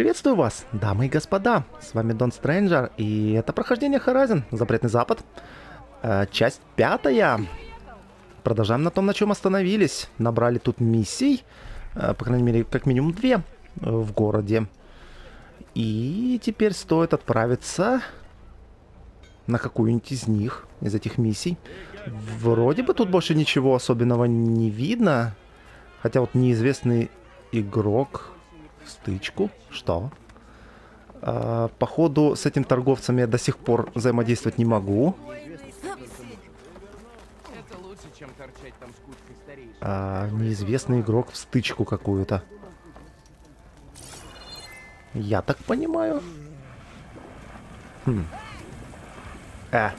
Приветствую вас, дамы и господа, с вами Дон Стрэнджер, и это прохождение Horizon, Запретный Запад, часть 5. Продолжаем на том, на чем остановились. Набрали тут миссий, по крайней мере, как минимум 2 в городе. И теперь стоит отправиться на какую-нибудь из них, из этих миссий. Вроде бы тут больше ничего особенного не видно, хотя вот неизвестный игрок... Стычку? Что? Походу, с этим торговцем я до сих пор взаимодействовать не могу. Неизвестный игрок в стычку какую-то. Я так понимаю. То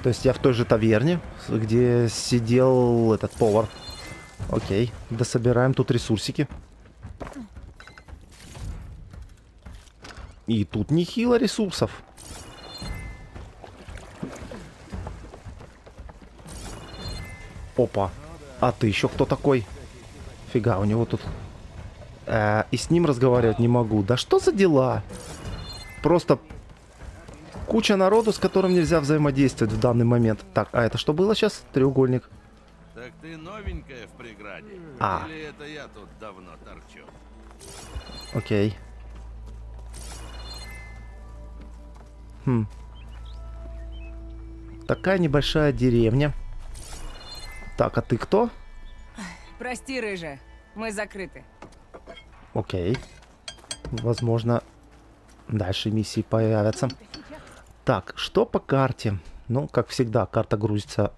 есть я в той же таверне, где сидел этот повар. Окей, дособираем тут ресурсики. И тут нехило ресурсов. Опа. А ты еще кто такой? Фига, у него тут... И с ним разговаривать не могу. Да что за дела? Просто куча народу, с которым нельзя взаимодействовать в данный момент. Так, а это что было сейчас? Треугольник. Так ты новенькая в преграде? Или это я тут давно торчу? Окей. Такая небольшая деревня. Так, а ты кто? Прости, рыжая, мы закрыты. Окей. Возможно, дальше миссии появятся. Так, что по карте? Ну, как всегда, карта грузится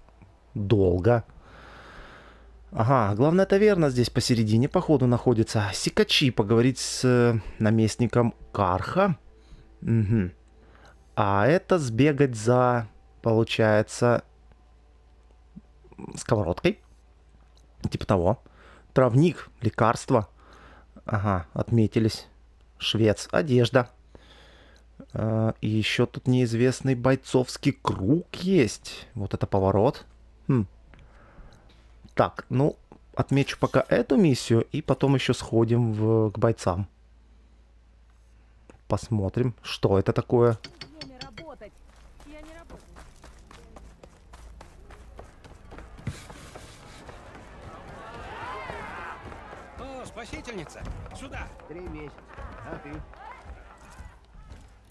долго. Ага, главная таверна здесь посередине, походу, находится. Сикачи, поговорить с наместником Карха. Угу. А это сбегать за, получается, сковородкой. Типа того. Травник, лекарство. Ага, отметились. Швец, одежда. И еще тут неизвестный бойцовский круг есть. Вот это поворот. Так, ну, отмечу пока эту миссию, и потом еще сходим к бойцам. Посмотрим, что это такое. О, спасительница! Сюда! 3 месяца. А ты?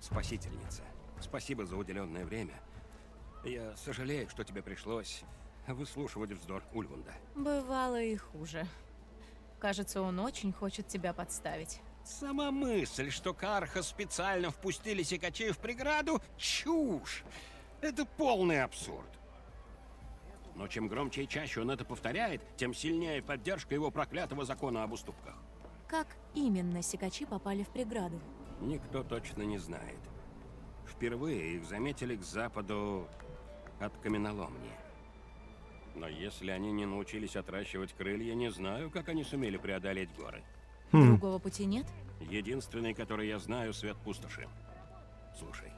Спасительница, спасибо за уделенное время. Я сожалею, что тебе пришлось выслушивать вздор Ульвунда. Бывало и хуже. Кажется, он очень хочет тебя подставить. Сама мысль, что Карха специально впустили сикачей в преграду — чушь! Это полный абсурд. Но чем громче и чаще он это повторяет, тем сильнее поддержка его проклятого закона об уступках. Как именно сикачи попали в преграду? Никто точно не знает. Впервые их заметили к западу от каменоломни. Но если они не научились отращивать крылья, не знаю, как они сумели преодолеть горы. Другого пути нет? Единственный, который я знаю, — свет пустоши. Слушай,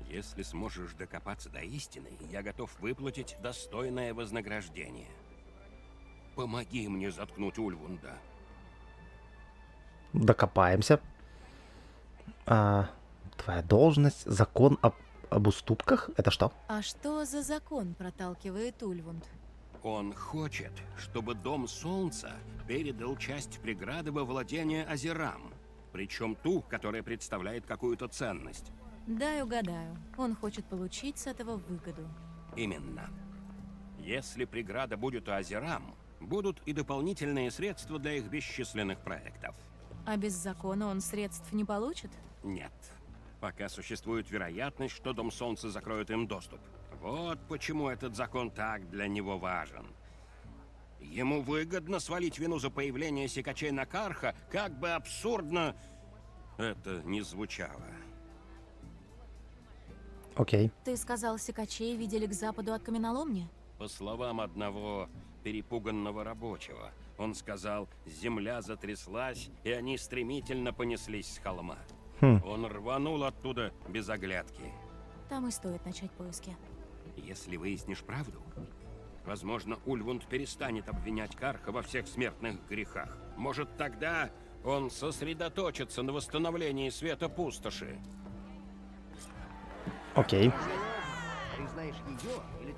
если сможешь докопаться до истины, я готов выплатить достойное вознаграждение. Помоги мне заткнуть Ульвунда. Докопаемся. Твоя должность, закон об уступках? Это что? А что за закон проталкивает Ульвунд? Он хочет, чтобы Дом Солнца передал часть преграды во владение Азерам. Причем ту, которая представляет какую-то ценность. Дай угадаю. Он хочет получить с этого выгоду. Именно. Если преграда будет у Азерам, будут и дополнительные средства для их бесчисленных проектов. А без закона он средств не получит? Нет. Пока существует вероятность, что Дом Солнца закроет им доступ. Вот почему этот закон так для него важен. Ему выгодно свалить вину за появление сикачей на Карха, как бы абсурдно это ни звучало. Окей. Ты сказал, сикачей видели к западу от каменоломни? По словам одного перепуганного рабочего, он сказал, земля затряслась, и они стремительно понеслись с холма. Он рванул оттуда без оглядки. Там и стоит начать поиски. Если выяснишь правду, возможно, Ульвунд перестанет обвинять Карха во всех смертных грехах. Может, тогда Он сосредоточится на восстановлении света пустоши. Окей. Признаешь ее или...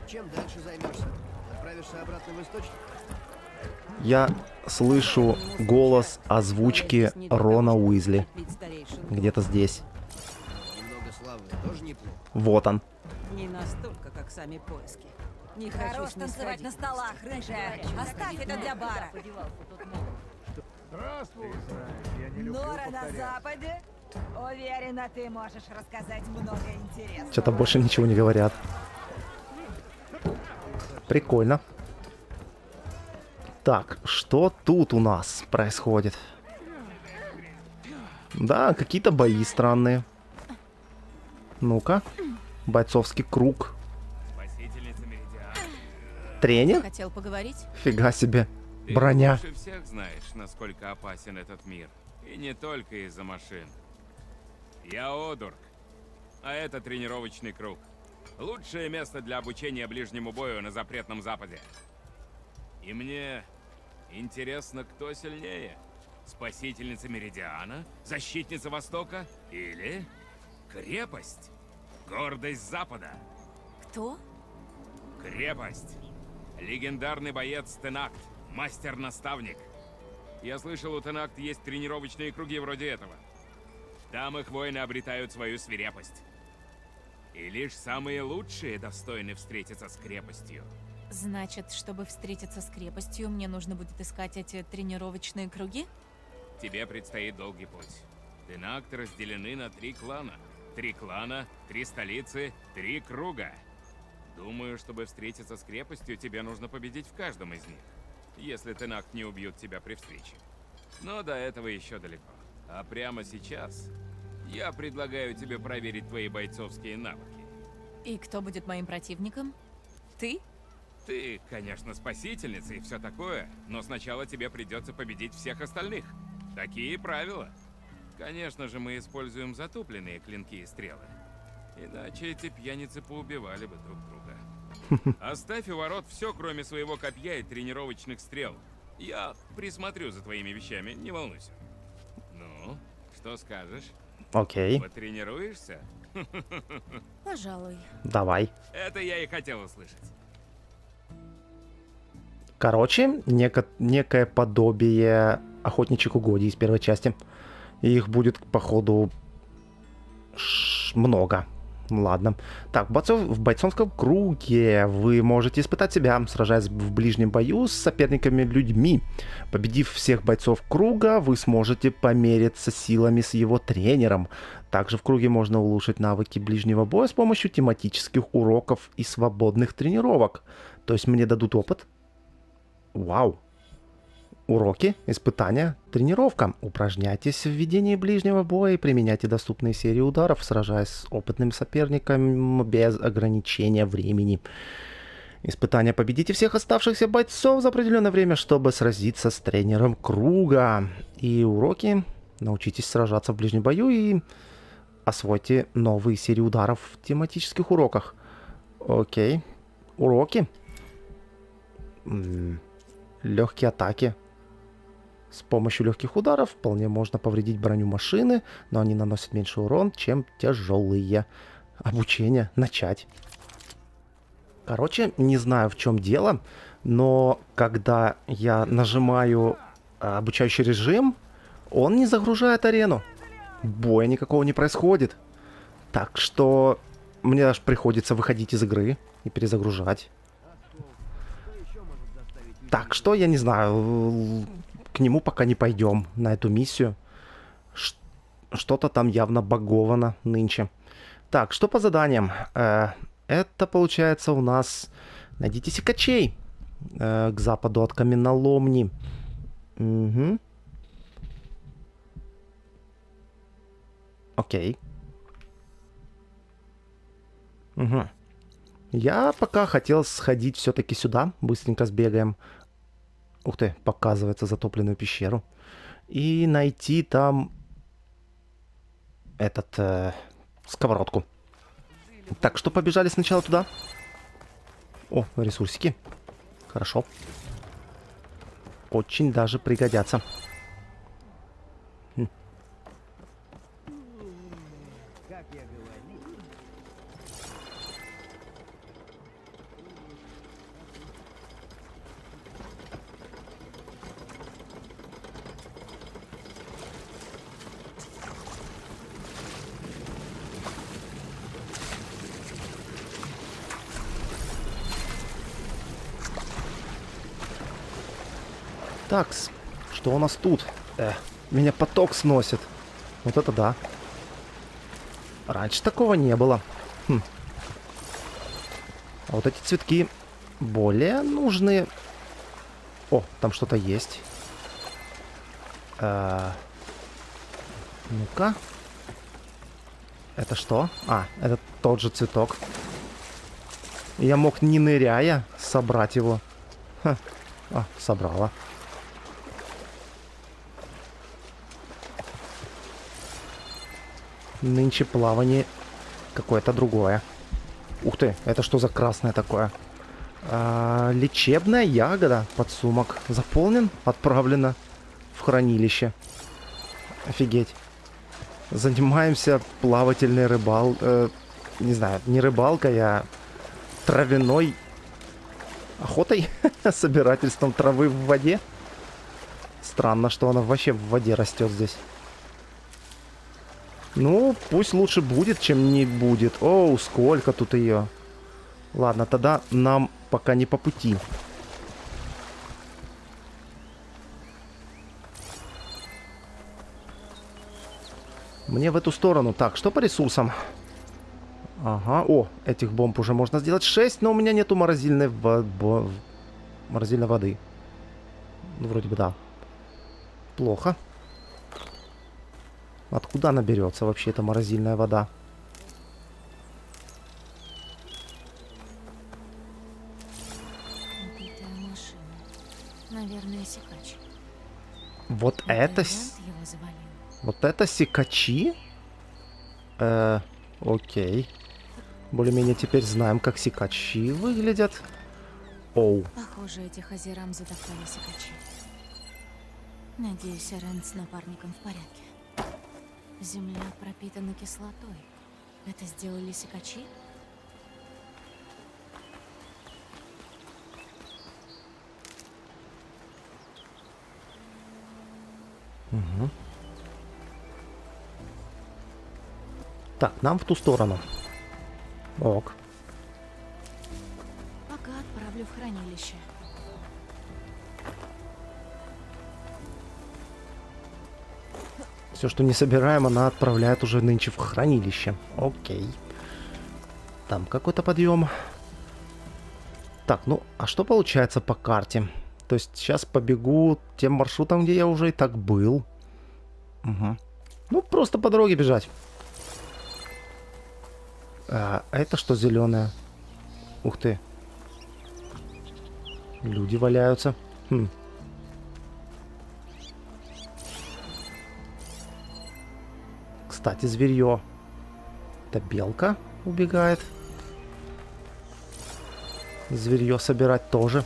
Чем дальше займешься? Отправишься обратно в источник? Я слышу голос озвучки Рона Уизли. Где-то здесь. Немного славы тоже неплохо. Вот он. Не настолько, как сами поиски. Не Хорош хочу танцевать на столах, рыжая. Оставь это для бара. Нора на западе? Уверена, ты можешь рассказать много интересного. Что-то больше ничего не говорят. Прикольно. Так, что тут у нас происходит? Да, какие-то бои странные. Ну-ка. Бойцовский круг. Тренер? Хотел поговорить? Фига себе. Ты Броня. лучше всех знаешь, насколько опасен этот мир. И не только из-за машин. Я Одурк, а это тренировочный круг. Лучшее место для обучения ближнему бою на запретном западе. И мне интересно, кто сильнее. Спасительница Меридиана, защитница Востока или крепость? Гордость Запада. Кто? Крепость. Легендарный боец Тенакт, мастер-наставник. Я слышал, у Тенакт есть тренировочные круги вроде этого. Там их воины обретают свою свирепость. И лишь самые лучшие достойны встретиться с крепостью. Значит, чтобы встретиться с крепостью, мне нужно будет искать эти тренировочные круги? Тебе предстоит долгий путь. Тенакт разделены на 3 клана. 3 клана, 3 столицы, 3 круга. Думаю, чтобы встретиться с крепостью, тебе нужно победить в каждом из них. Если Тенакт не убьют тебя при встрече. Но до этого еще далеко. А прямо сейчас я предлагаю тебе проверить твои бойцовские навыки. И кто будет моим противником? Ты? Ты, конечно, спасительница и все такое, но сначала тебе придется победить всех остальных. Такие правила. Конечно же, мы используем затупленные клинки и стрелы. Иначе эти пьяницы поубивали бы друг друга. Оставь у ворот все, кроме своего копья и тренировочных стрел. Я присмотрю за твоими вещами, не волнуйся. Ну, что скажешь? Окей. Потренируешься? Пожалуй. Давай. Это я и хотел услышать. Короче, некое подобие охотничьих угодий из первой части. И их будет, походу, много. Ладно. Так, в бойцовском круге вы можете испытать себя, сражаясь в ближнем бою с соперниками-людьми. Победив всех бойцов круга, вы сможете помериться силами с его тренером. Также в круге можно улучшить навыки ближнего боя с помощью тематических уроков и свободных тренировок. То есть мне дадут опыт. Вау. Уроки, испытания, тренировка. Упражняйтесь в ведении ближнего боя и применяйте доступные серии ударов, сражаясь с опытными соперниками без ограничения времени. Испытания: победите всех оставшихся бойцов за определенное время, чтобы сразиться с тренером круга. И уроки: научитесь сражаться в ближнем бою и освойте новые серии ударов в тематических уроках. Окей. Уроки. Легкие атаки. С помощью легких ударов вполне можно повредить броню машины, но они наносят меньше урон, чем тяжелые. Обучение начать. Короче, не знаю, в чем дело, но когда я нажимаю обучающий режим, он не загружает арену. Боя никакого не происходит. Так что мне аж приходится выходить из игры и перезагружать. Так что, я не знаю, к нему пока не пойдем, на эту миссию. Что-то там явно баговано нынче. Так, что по заданиям? Это получается у нас: найдите сикачей к западу от каменоломни. Угу. Окей. Угу. Я пока хотел сходить все-таки сюда. Быстренько сбегаем. Ух ты, показывается затопленную пещеру. И найти там сковородку. Так, что, побежали сначала туда? О, ресурсики. Хорошо. очень даже пригодятся. Как я говорил. Такс, что у нас тут? Меня поток сносит. Вот это да. Раньше такого не было. Хм. А вот эти цветки более нужные. О, там что-то есть. Ну-ка. Это что? А, это тот же цветок. Я мог, не ныряя, собрать его. Ха. А, собрала. Нынче плавание какое-то другое. Ух ты, это что за красное такое? Лечебная ягода. Подсумок заполнен, отправлено в хранилище. Офигеть. Занимаемся плавательной не знаю, не рыбалкой, а травяной охотой, собирательством травы в воде. Странно, что она вообще в воде растет здесь. Ну, пусть лучше будет, чем не будет. Оу, сколько тут ее. Ладно, тогда нам пока не по пути. Мне в эту сторону. Так, что по ресурсам? Ага, о, этих бомб уже можно сделать 6, но у меня нету морозильной воды. Ну, вроде бы да. Плохо. Откуда она берется вообще, эта морозильная вода? Убитая машина. Наверное, секач. Вот это... Его завалил. Вот это секачи? Окей. Более-менее теперь знаем, как секачи выглядят. Оу. Похоже, этих озерам затоптали секачи. Надеюсь, Рен с напарником в порядке. Земля пропитана кислотой. Это сделали секачи? Угу. Так, нам в ту сторону. Ок. Пока отправлю в хранилище. Все, что не собираем, она отправляет уже нынче в хранилище. Окей. Там какой-то подъем. Так, ну, а что получается по карте? То есть сейчас побегу тем маршрутом, где я уже и так был. Угу. Ну, просто по дороге бежать. А это что зеленое? Ух ты. Люди валяются. Хм. Кстати, зверье. Это белка убегает. Зверье собирать тоже.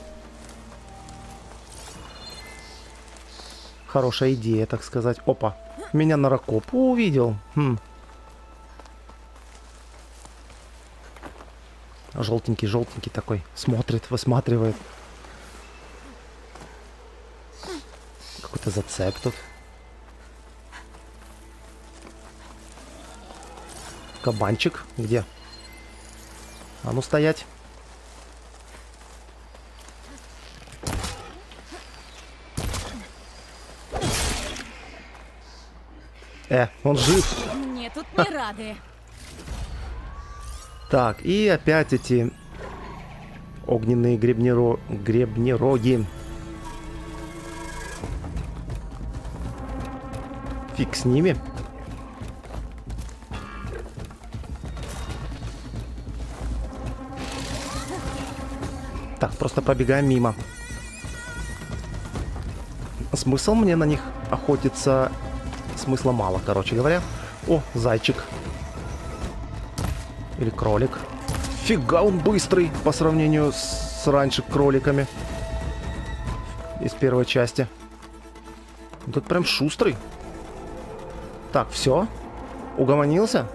Хорошая идея, так сказать. Опа. Меня наракопу увидел. Хм. Желтенький такой. Смотрит, высматривает. Какой-то зацеп тут. Кабанчик. Где? А ну стоять. Он жив. Мне тут не рады. Так, и опять эти огненные гребнероги. Фиг с ними. Так, просто пробегаем мимо. Смысл мне на них охотиться... Смысла мало, короче говоря. О, зайчик. Или кролик. Фига он быстрый по сравнению с раньше кроликами. из первой части. Тут прям шустрый. Так, все. Угомонился?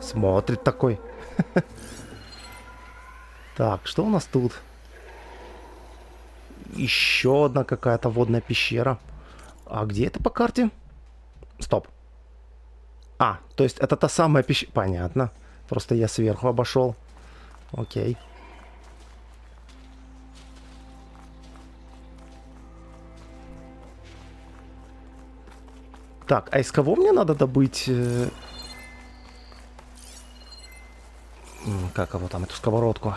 Смотрит такой. Так, что у нас тут? Еще одна какая-то водная пещера. А где это по карте? Стоп. А, то есть это та самая пещера. Понятно. Просто я сверху обошел. Окей. Так, а из кого мне надо добыть... Как его там, эту сковородку?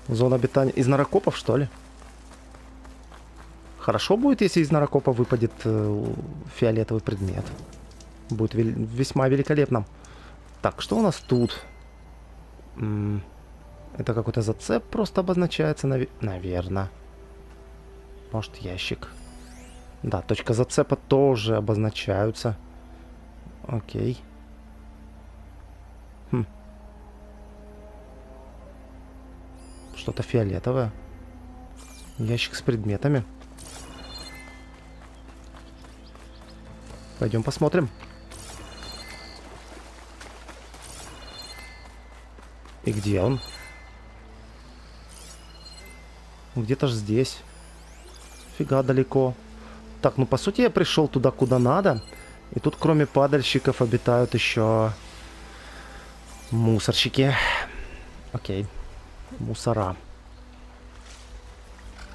Зона обитания. Из нарокопов, что ли? Хорошо будет, если из нарокопа выпадет фиолетовый предмет. Будет весьма великолепно. Так, что у нас тут? Это какой-то зацеп просто обозначается, наверное. Может, ящик. Да, точка зацепа тоже обозначаются. Окей. Что-то фиолетовое. Ящик с предметами. Пойдем посмотрим. И где он? Где-то ж здесь. Фига далеко. Так, ну по сути я пришел туда, куда надо. И тут кроме падальщиков обитают еще мусорщики. Окей. Мусора.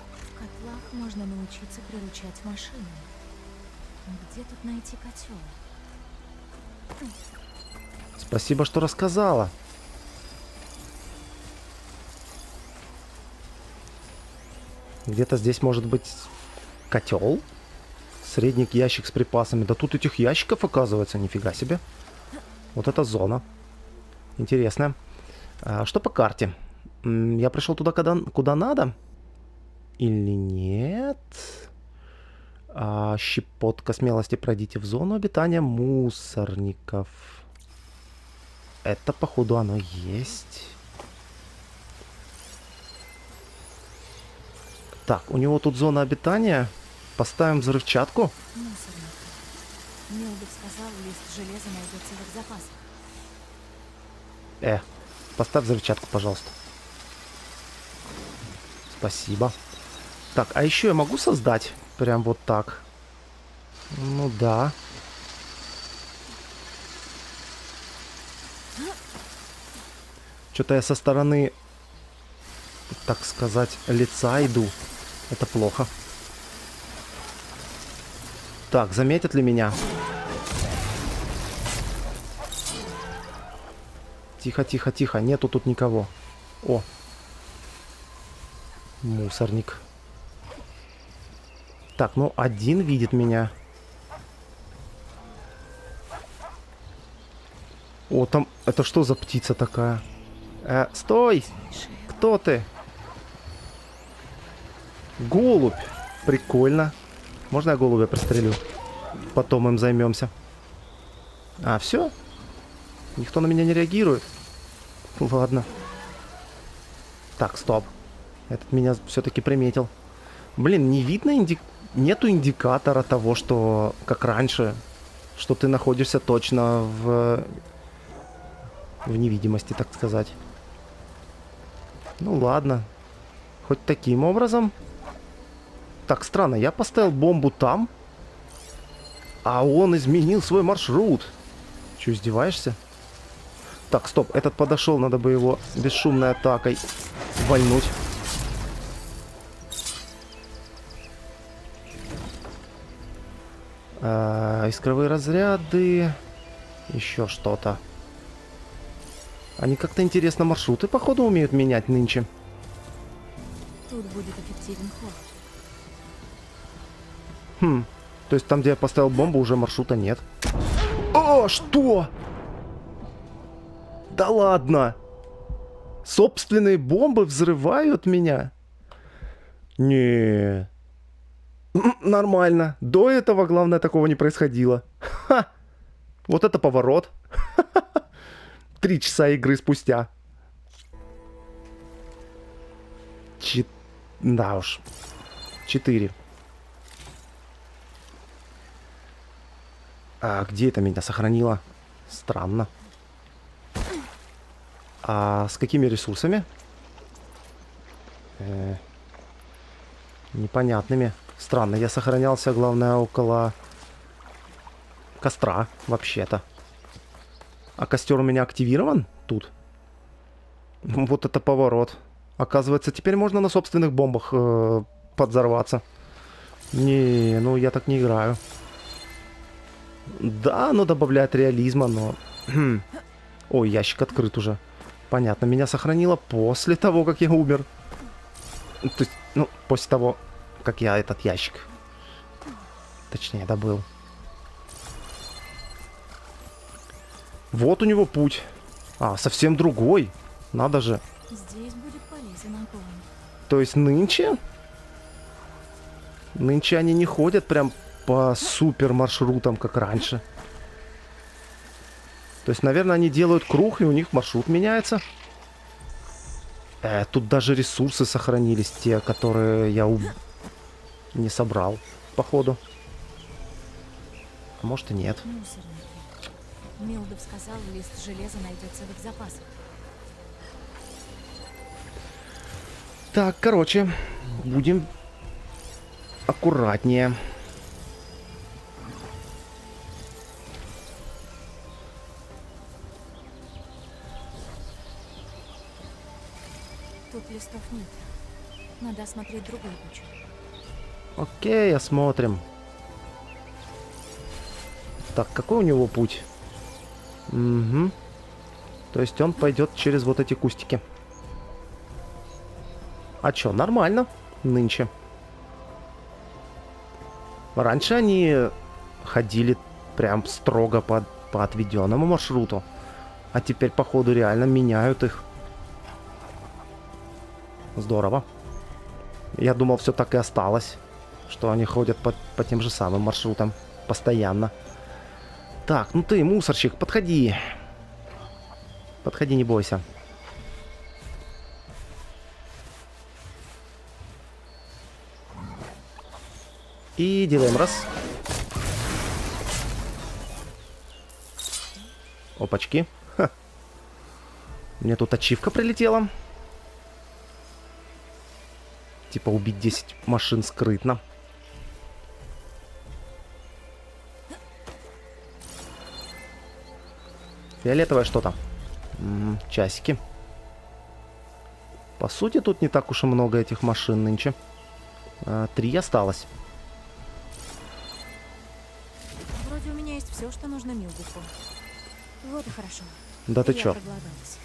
В котлах можно научиться приручать машины. Но где тут найти котел? Спасибо, что рассказала. Где-то здесь может быть котел? Средний ящик с припасами. Да тут этих ящиков, оказывается, нифига себе. Вот это зона. Интересная. Что по карте? Я пришел туда, куда надо? Или нет? Щепотка смелости. Пройдите в зону обитания мусорников. Это, походу, оно есть. Так, у него тут зона обитания. Поставим взрывчатку. Мусорник. Милбек сказал, лист железа найдется в их запасах. Поставь взрывчатку, пожалуйста. Спасибо. Так, а еще я могу создать? Прям вот так. Ну да. Что-то я со стороны, так сказать, лица иду. Это плохо. Так, заметят ли меня? Тихо, тихо, тихо. Нету тут никого. О. Мусорник. Так, ну один видит меня. О, там... Это что за птица такая? Стой! Кто ты? Голубь. Прикольно. Можно я голубя пристрелю? Потом им займемся. А, все? Никто на меня не реагирует? Ладно. Так, стоп. Этот меня все-таки приметил. Блин, не видно нету индикатора того, что, как раньше, что ты находишься точно в невидимости, так сказать. Ну ладно. Хоть таким образом. Так, странно, я поставил бомбу там, а он изменил свой маршрут. Че, издеваешься? Так, стоп, этот подошел, надо бы его бесшумной атакой вальнуть. Искровые разряды. Еще что-то. Они как-то интересно маршруты, походу, умеют менять нынче. Тут будет эффективен ход. То есть там, где я поставил бомбу, уже маршрута нет. О, что? Да ладно. Собственные бомбы взрывают меня? Не. Нормально. До этого, главное, такого не происходило. Ха! Вот это поворот. 3 часа игры спустя. Да уж. 4. А где это меня сохранило? Странно. А с какими ресурсами? Непонятными. Странно, я сохранялся, главное, около костра, вообще-то. А костер у меня активирован тут? Вот это поворот. Оказывается, теперь можно на собственных бомбах подзорваться. Не, ну я так не играю. Да, оно добавляет реализма, но... Ой, ящик открыт уже. Понятно, меня сохранило после того, как я умер. То есть, ну, после того, как я этот ящик, точнее, добыл. Вот у него путь. А, совсем другой. Надо же. Здесь будет полезен огонь. То есть нынче? Нынче они не ходят прям по супер маршрутам, как раньше. То есть, наверное, они делают круг, и у них маршрут меняется. Тут даже ресурсы сохранились, те, которые я не собрал, походу. А может и нет. Мусорники. Милдов сказал, лист железа найдется в их запасах. Так, короче, будем аккуратнее. Тут листов нет. Надо осмотреть другую кучу. Окей, осмотрим. Так, какой у него путь? Угу. То есть он пойдет через вот эти кустики. А чё, нормально нынче. Раньше они ходили прям строго по отведенному маршруту. А теперь, походу, реально меняют их. Здорово. Я думал, все так и осталось. Что они ходят по тем же самым маршрутам. Постоянно. Так, ну ты, мусорщик, подходи. Подходи, не бойся. И делаем раз. Опачки. Ха. Мне тут ачивка прилетела. Типа убить 10 машин скрытно. Фиолетовое что-то. Часики. По сути, тут не так уж и много этих машин нынче. 3 осталось. Вроде у меня есть все, что нужно Милдику. Вот и хорошо. Да ты Я чё? проголодалась.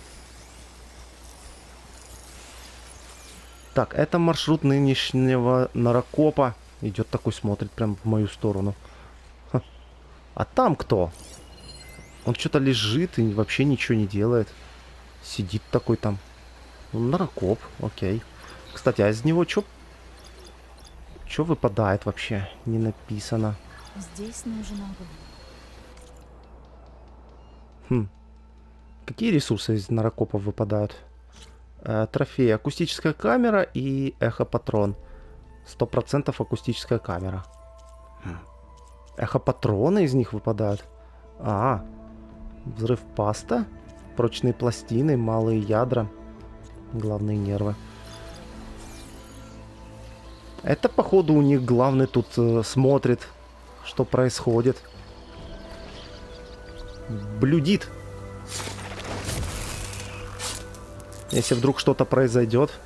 Так, это маршрут нынешнего наркопа. Идет такой, смотрит прям в мою сторону. Ха. А там кто? Он что-то лежит и вообще ничего не делает. Сидит такой там. Наркоп, окей. Кстати, а из него что выпадает вообще? Не написано. Здесь нужен огонь. Какие ресурсы из наркопов выпадают? Трофей, акустическая камера и эхопатрон. 100% акустическая камера. Эхопатроны из них выпадают. Взрыв паста, прочные пластины, малые ядра, главные нервы. Это, походу, у них главный тут смотрит, что происходит. Блюдит. Если вдруг что-то произойдет,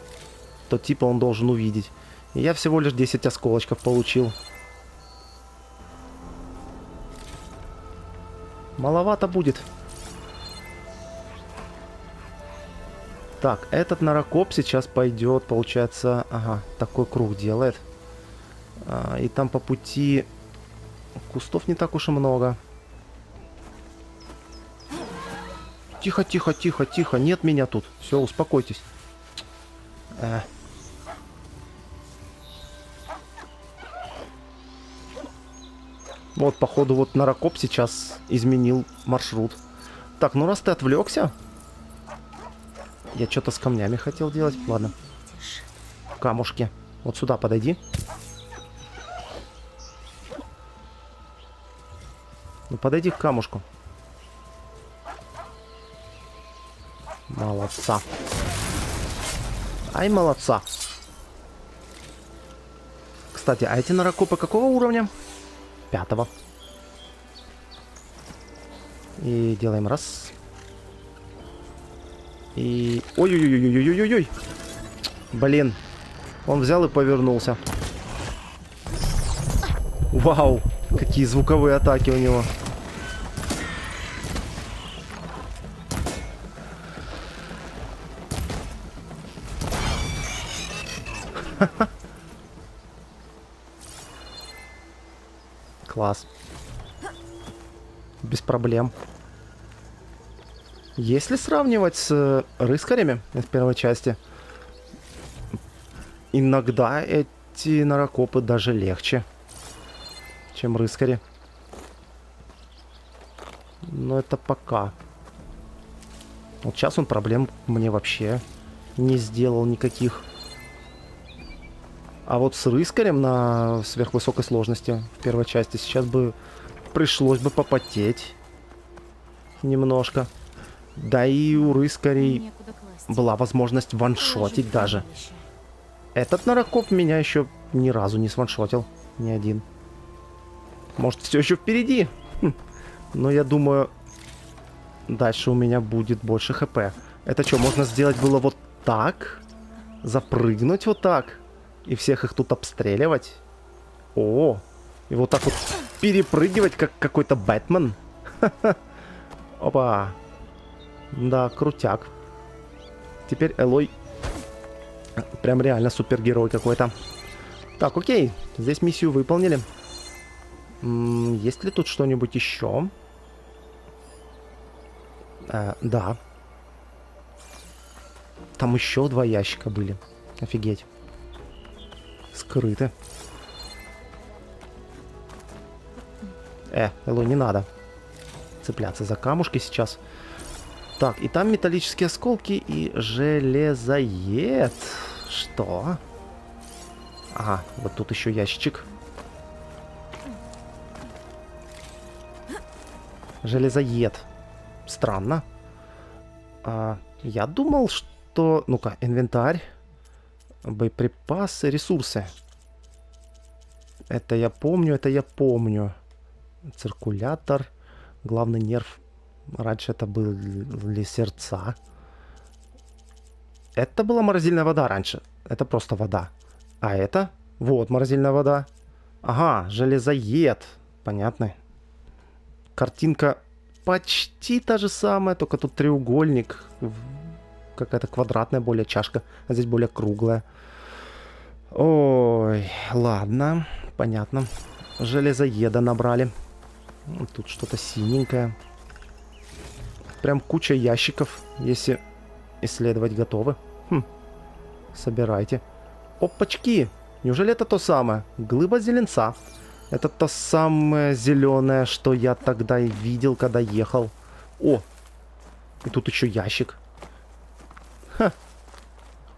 то типа он должен увидеть. И я всего лишь 10 осколочков получил. Маловато будет. Так, этот наркоп сейчас пойдет, получается... Ага, такой круг делает. И там по пути кустов не так уж и много. Тихо, тихо, тихо, тихо. Нет меня тут. Все, успокойтесь. Вот, походу, вот наркоп сейчас изменил маршрут. Так, ну раз ты отвлекся... Я что-то с камнями хотел делать. Ладно. Камушки. Вот сюда подойди. Ну, подойди к камушку. Молодца. Ай, молодца. Кстати, а эти наракопы какого уровня? 5-го. И делаем раз. И... Ой-ой-ой-ой-ой-ой-ой. Блин. Он взял и повернулся. Вау. Какие звуковые атаки у него. Класс. Без проблем. Если сравнивать с рыскарями из первой части, иногда эти наракопы даже легче, чем рыскари. Но это пока. Вот сейчас он проблем мне вообще не сделал никаких. А вот с рыскарем на сверхвысокой сложности в первой части сейчас бы пришлось бы попотеть немножко. Да и у рыскарей Некуда класть. была возможность ваншотить Положить в даже. хранилище. Этот наракоп меня еще ни разу не сваншотил. Ни один. Может, все еще впереди. Но я думаю, дальше у меня будет больше хп. Это что, можно сделать было вот так? Запрыгнуть вот так? И всех их тут обстреливать? О! И вот так вот перепрыгивать, как какой-то Бэтмен? Опа! Да, крутяк. Теперь Элой прям реально супергерой какой-то. Так, окей. Здесь миссию выполнили. Есть ли тут что-нибудь еще? Да. Там еще 2 ящика были. Офигеть. Скрыты. Элой, не надо цепляться за камушки сейчас. Так, и там металлические осколки и железоед. Что? Ага, вот тут еще ящичек. Железоед. Странно. Я думал, что... Ну-ка, инвентарь. Боеприпасы, ресурсы. Это я помню, это я помню. Циркулятор. Главный нерв. Раньше это были сердца. Это была морозильная вода раньше. Это просто вода. А это? Вот морозильная вода. Ага, железоед. Понятно. Картинка почти та же самая, только тут треугольник. Какая-то квадратная более чашка. А здесь более круглая. Ой, ладно. Понятно. Железоеда набрали. Тут что-то синенькое. Прям куча ящиков, если исследовать готовы. Собирайте. Опачки! Неужели это то самое? Глыба зеленца. Это то самое зеленое, что я тогда и видел, когда ехал. О! И тут еще ящик. Ха!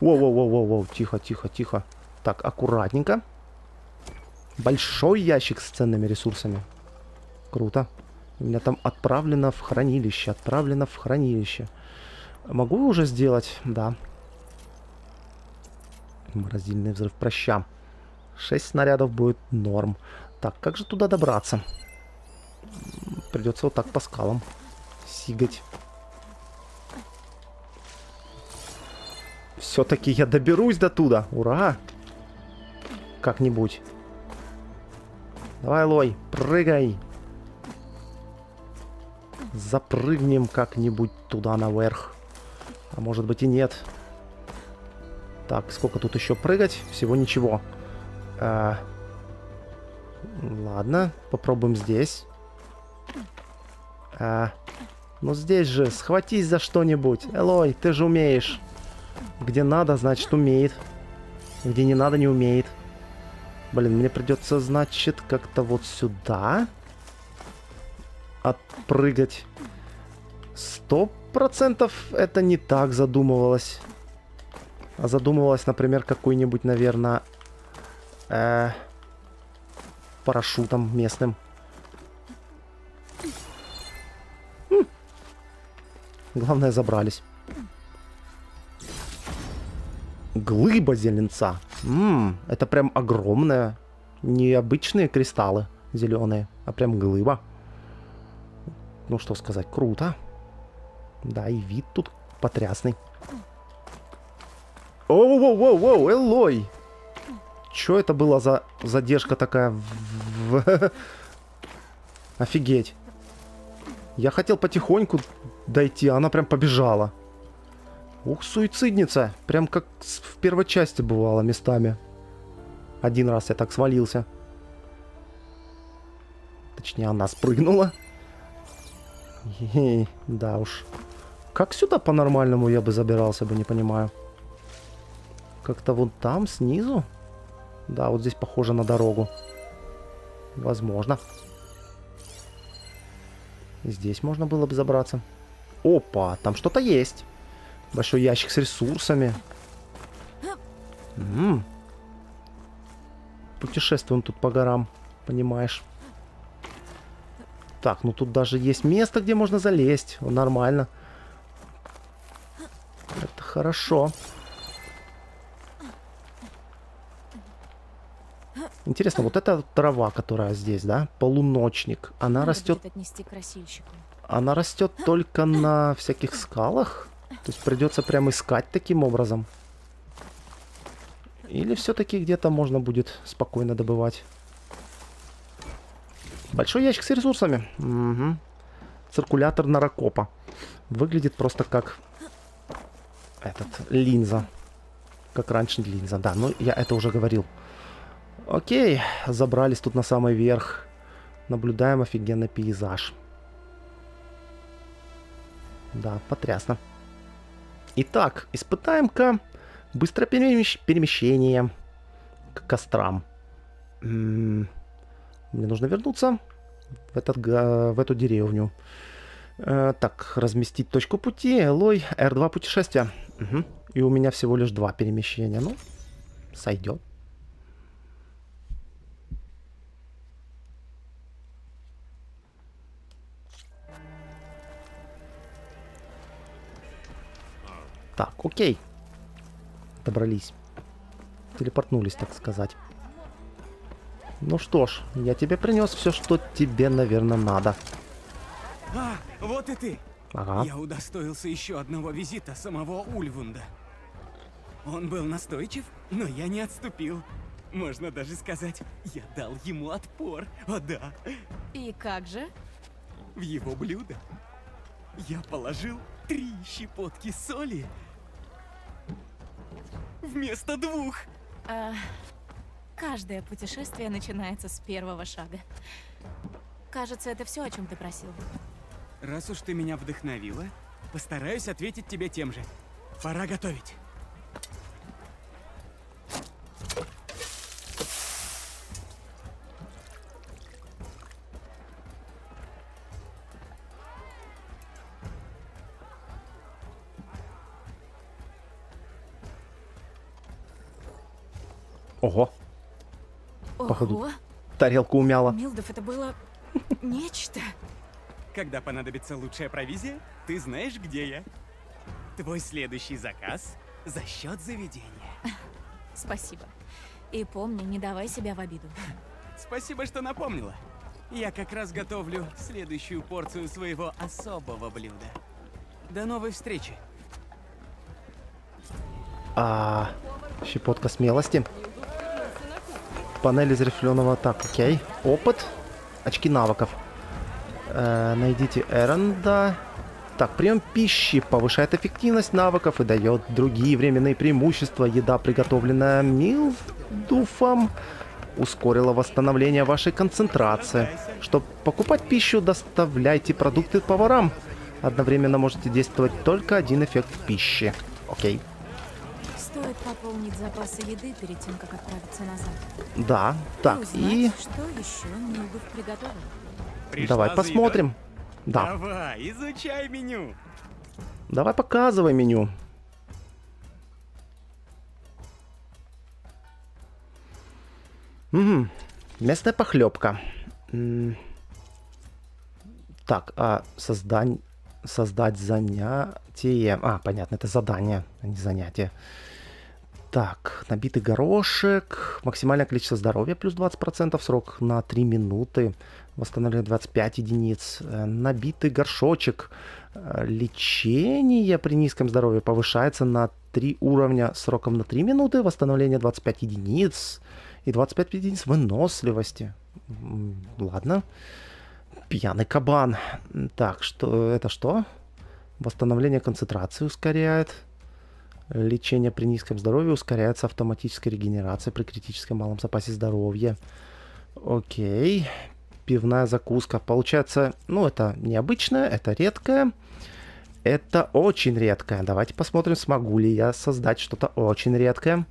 Воу-воу-воу-воу-воу. Тихо, тихо, тихо. Так, аккуратненько. Большой ящик с ценными ресурсами. Круто. У меня там отправлено в хранилище. Отправлено в хранилище. Могу уже сделать? Да. Морозильный взрыв проща. 6 снарядов будет норм. Так, как же туда добраться? Придется вот так по скалам сигать. Все-таки я доберусь до туда. Ура! Как-нибудь. Давай, Лой, прыгай. Запрыгнем как-нибудь туда наверх. А может быть и нет. Так, сколько тут еще прыгать? Всего ничего. Ладно, попробуем здесь. Ну здесь же, схватись за что-нибудь. Элой, ты же умеешь. Где надо, значит умеет. Где не надо, не умеет. Блин, мне придется, значит, как-то вот сюда отпрыгать. 100% это не так задумывалось. А задумывалось, например, какой-нибудь, наверное, парашютом местным. Главное, забрались. Глыба зеленца. Это прям огромная. Не обычные кристаллы зеленые, а прям глыба. Ну, что сказать, круто. Да, и вид тут потрясный. Оу-оу-оу-оу, Элой! Чё это была за задержка такая? Офигеть. Я хотел потихоньку дойти, а она прям побежала. Ух, суицидница. Прям как в первой части бывало местами. Один раз я так свалился. Точнее, она спрыгнула. Да уж. Как сюда по-нормальному я бы забирался бы, не понимаю. Как-то вон там, снизу? Да, вот здесь похоже на дорогу. Возможно. Здесь можно было бы забраться. Опа, там что-то есть. Большой ящик с ресурсами. Путешествуем тут по горам, понимаешь. Так, ну тут даже есть место, где можно залезть. Нормально. Это хорошо. Интересно, вот эта трава, которая здесь, да? Полуночник. Она растет... Отнести к красильщику. Она растет только на всяких скалах? То есть придется прям искать таким образом? Или все-таки где-то можно будет спокойно добывать? Большой ящик с ресурсами. Угу. Циркулятор нарокопа. Выглядит просто как линза. Как раньше линза, да. Ну, я это уже говорил. Окей, забрались тут на самый верх. Наблюдаем офигенный пейзаж. Да, потрясно. Итак, испытаем-ка быстрое перемещение к кострам. Мне нужно вернуться в эту деревню. Так, разместить точку пути. Элой, R2 путешествия. Угу. И у меня всего лишь 2 перемещения. Ну, сойдет. Так, окей. Добрались. Телепортнулись, так сказать. Ну что ж, я тебе принес все, что тебе, наверное, надо. А, вот и ты. Ага. Я удостоился еще одного визита самого Ульвунда. Он был настойчив, но я не отступил. Можно даже сказать, я дал ему отпор. О да. И как же? В его блюдо я положил 3 щепотки соли вместо 2. Каждое путешествие начинается с первого шага. Кажется, это все, о чем ты просил. Раз уж ты меня вдохновила, постараюсь ответить тебе тем же. Пора готовить. Ого. Походу, Ого! тарелку умяла. Милдов, это было нечто. Когда понадобится лучшая провизия, ты знаешь, где я. Твой следующий заказ за счет заведения. Спасибо. И помни, не давай себя в обиду. Спасибо, что напомнила. Я как раз готовлю следующую порцию своего особого блюда. До новой встречи. Щепотка смелости. Панель из рифленого. Так, окей. Опыт. Очки навыков. Найдите Эренда. Так, прием пищи повышает эффективность навыков и дает другие временные преимущества. Еда, приготовленная Милдуфом, ускорила восстановление вашей концентрации. Чтобы покупать пищу, доставляйте продукты поварам. Одновременно можете действовать только один эффект пищи. Окей. Стоит пополнить запасы еды перед тем, как отправиться назад. Да, так, и... Что еще Милдов приготовил? Пришла Давай за посмотрим. едой? Да. Давай, изучай меню. Давай показывай меню. Угу. Местная похлебка. Так, Создать занятие. А, понятно, это задание, а не занятие. Так, набитый горошек. Максимальное количество здоровья плюс 20%. Срок на 3 минуты. Восстановление 25 единиц. Набитый горшочек. Лечение при низком здоровье повышается на 3 уровня сроком на 3 минуты. Восстановление 25 единиц. И 25 единиц выносливости. Ладно. Пьяный кабан. Так, что это что? Восстановление концентрации ускоряет. Лечение при низком здоровье ускоряется автоматической регенерацией при критическом малом запасе здоровья. Окей. Пивная закуска. Получается, ну, это необычное, это редкое. Это очень редкое. Давайте посмотрим, смогу ли я создать что-то очень редкое.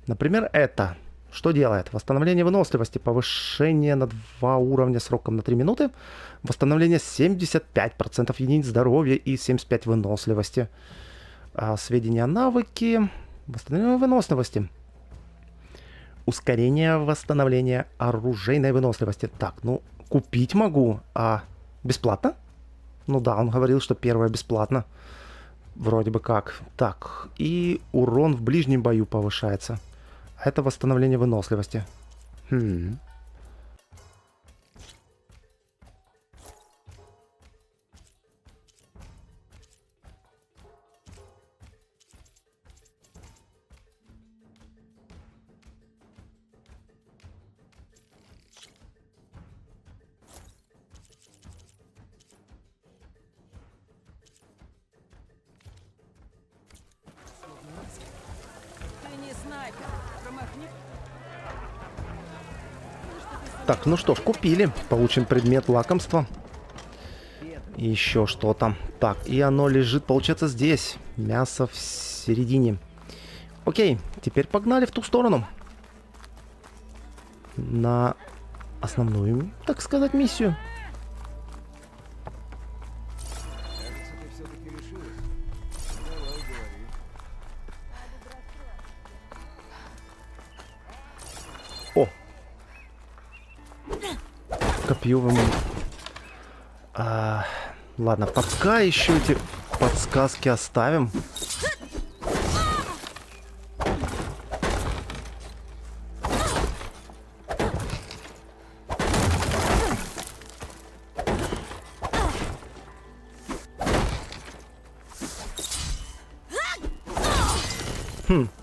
Например, это. Что делает? Восстановление выносливости, повышение на 2 уровня сроком на 3 минуты, восстановление 75% единиц здоровья и 75 выносливости. Сведения о навыке, восстановление выносливости. Ускорение восстановления оружейной выносливости. Так, ну, купить могу, а бесплатно? Ну да, он говорил, что первое бесплатно. Вроде бы как. Так, и урон в ближнем бою повышается. Это восстановление выносливости. Ты не снайпер. Промахни. Так, ну что ж, купили. Получен предмет лакомства. И еще что-то. Так, и оно лежит, получается, здесь. Мясо в середине. Окей, теперь погнали в ту сторону. На основную, так сказать, миссию. Кажется, ты все-таки решилась. Давай, говори. О! Копьевым. Ладно, пока еще эти подсказки оставим.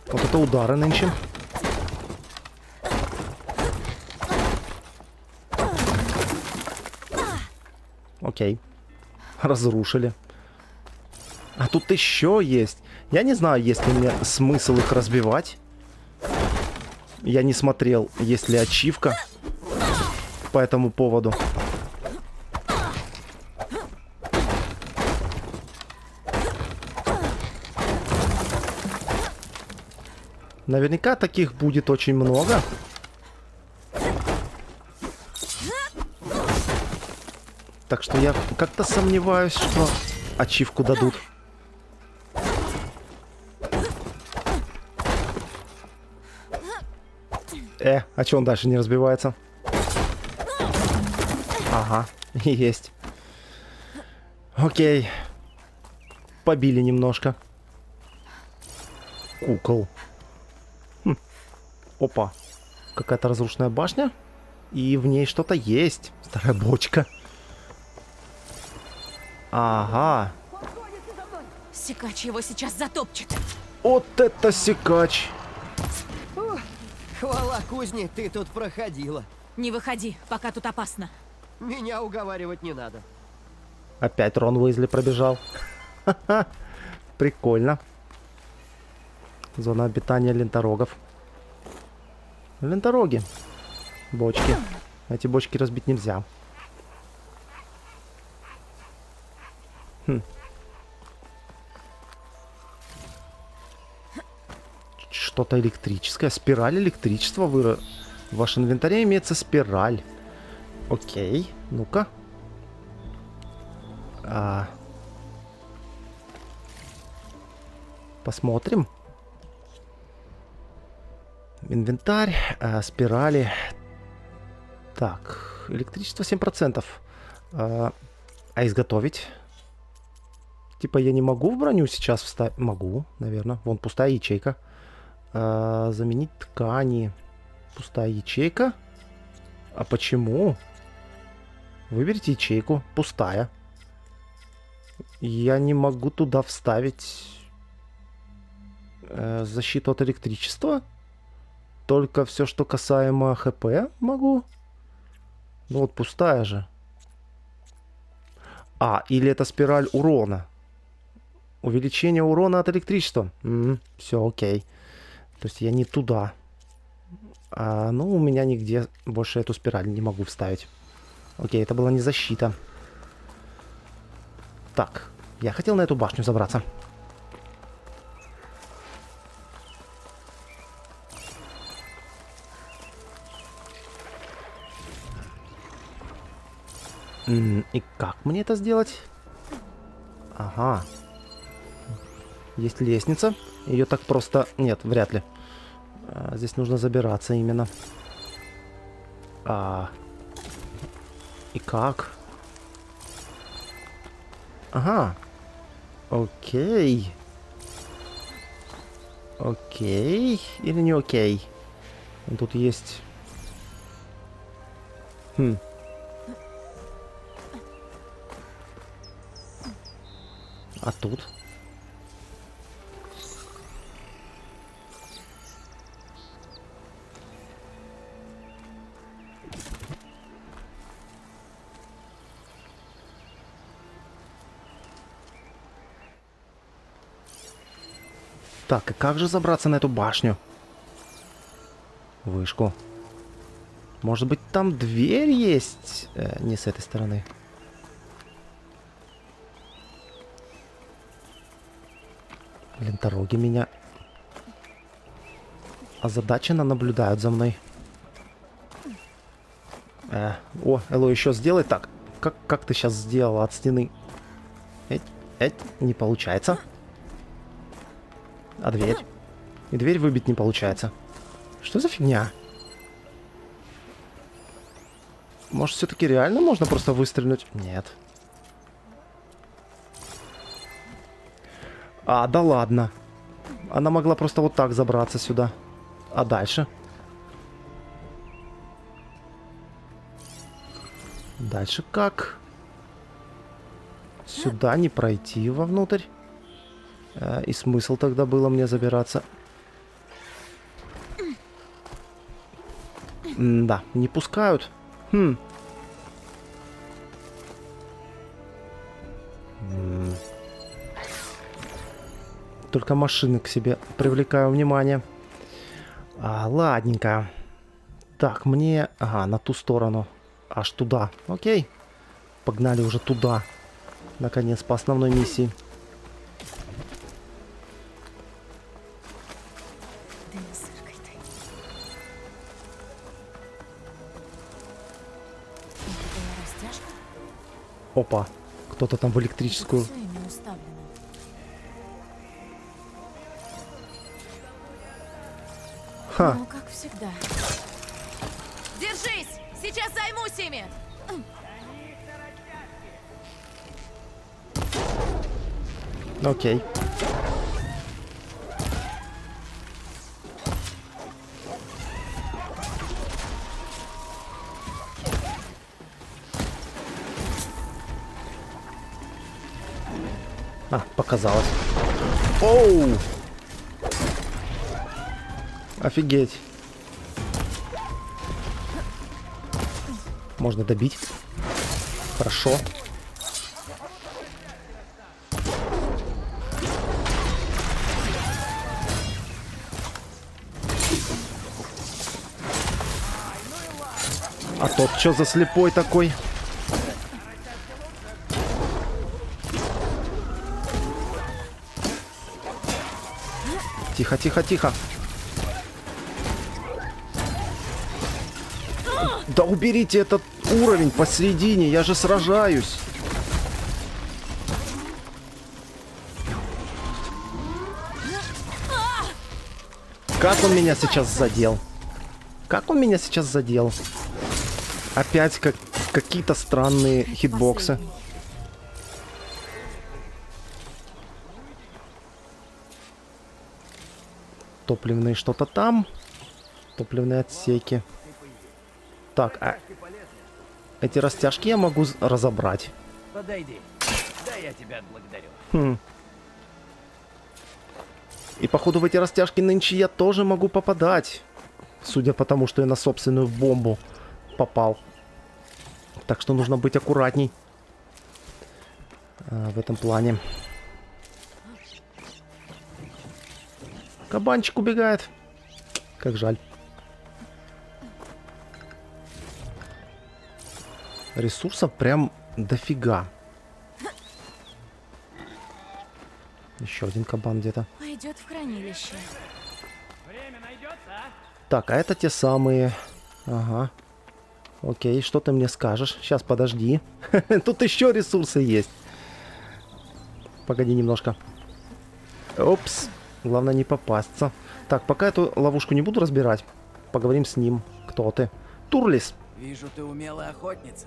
Вот это удары нынче. Окей. Разрушили. А тут еще есть. Я не знаю, есть ли мне смысл их разбивать. Я не смотрел, есть ли ачивка по этому поводу. Наверняка таких будет очень много. Так что я как-то сомневаюсь, что ачивку дадут. А че он дальше не разбивается? Ага, есть. Окей. Побили немножко. Кукол. Опа. Какая-то разрушенная башня. И в ней что-то есть. Старая бочка. Ага. Секач его сейчас затопчет. Вот это секач. Хвала кузне, ты тут проходила. Не выходи, пока тут опасно. Меня уговаривать не надо. Опять Рон Уизли пробежал. Ха-ха. Прикольно. Зона обитания ленторогов. Лентороги. Бочки. Эти бочки разбить нельзя. Что-то электрическое. Спираль электричества вырос. В вашем инвентаре имеется спираль. Окей. Ну-ка. Посмотрим. Инвентарь. Спирали. Так. Электричество 7%. А изготовить? Типа я не могу в броню сейчас вставить? Могу, наверное. Вон пустая ячейка. Заменить ткани. Пустая ячейка. А почему? Выберите ячейку. Пустая. Я не могу туда вставить защиту от электричества. Только все, что касаемо ХП, могу. Ну вот пустая же. Или это спираль урона. Увеличение урона от электричества. Все, окей. То есть я не туда. Ну, у меня нигде больше эту спираль не могу вставить. Окей, это была не защита. Так, я хотел на эту башню забраться. И как мне это сделать? Ага. Есть лестница. Ее так просто... Нет, вряд ли. Здесь нужно забираться именно. И как? Ага. Окей. Окей. Или не окей? Тут есть... А тут? Так, и как же забраться на эту башню? Вышку. Может быть, там дверь есть? Не с этой стороны. Блин, дороги меня озадаченно наблюдают за мной. Эло, еще сделай так. Как ты сейчас сделала от стены? Не получается. А дверь? И дверь выбить не получается. Что за фигня? Может, все-таки реально можно просто выстрелить? Нет. Да ладно. Она могла просто вот так забраться сюда. А дальше? Дальше как? Сюда не пройти вовнутрь. И смысл тогда было мне забираться? Да, не пускают. Только машины к себе привлекаю внимание. Ладненько. Так, мне... на ту сторону. Аж туда. Окей. Погнали уже туда. Наконец, по основной миссии. Опа. Кто-то там в электрическую... Ну, как всегда. Держись! Сейчас займусь ими! Окей. Показалось. Оу! Офигеть. Можно добить. Хорошо. А тот что за слепой такой? Тихо, тихо, тихо. Да уберите этот уровень посередине, я же сражаюсь. Как он меня сейчас задел? Как он меня сейчас задел? Опять какие-то странные хитбоксы. Топливные что-то там. Топливные отсеки. Так, а эти растяжки я могу разобрать. Подойди. Да, я тебя отблагодарю. Хм. И походу в эти растяжки нынче я тоже могу попадать. Судя по тому, что я на собственную бомбу попал. Так что нужно быть аккуратней. В этом плане. Кабанчик убегает. Как жаль. Ресурсов прям дофига. Еще один кабан где-то. Пойдет в хранилище. Так, а это те самые... Ага. Окей, что ты мне скажешь? Сейчас, подожди. Тут еще ресурсы есть. Погоди немножко. Опс. Главное не попасться. Так, пока эту ловушку не буду разбирать. Поговорим с ним. Кто ты? Турлис. Вижу, ты умелая охотница.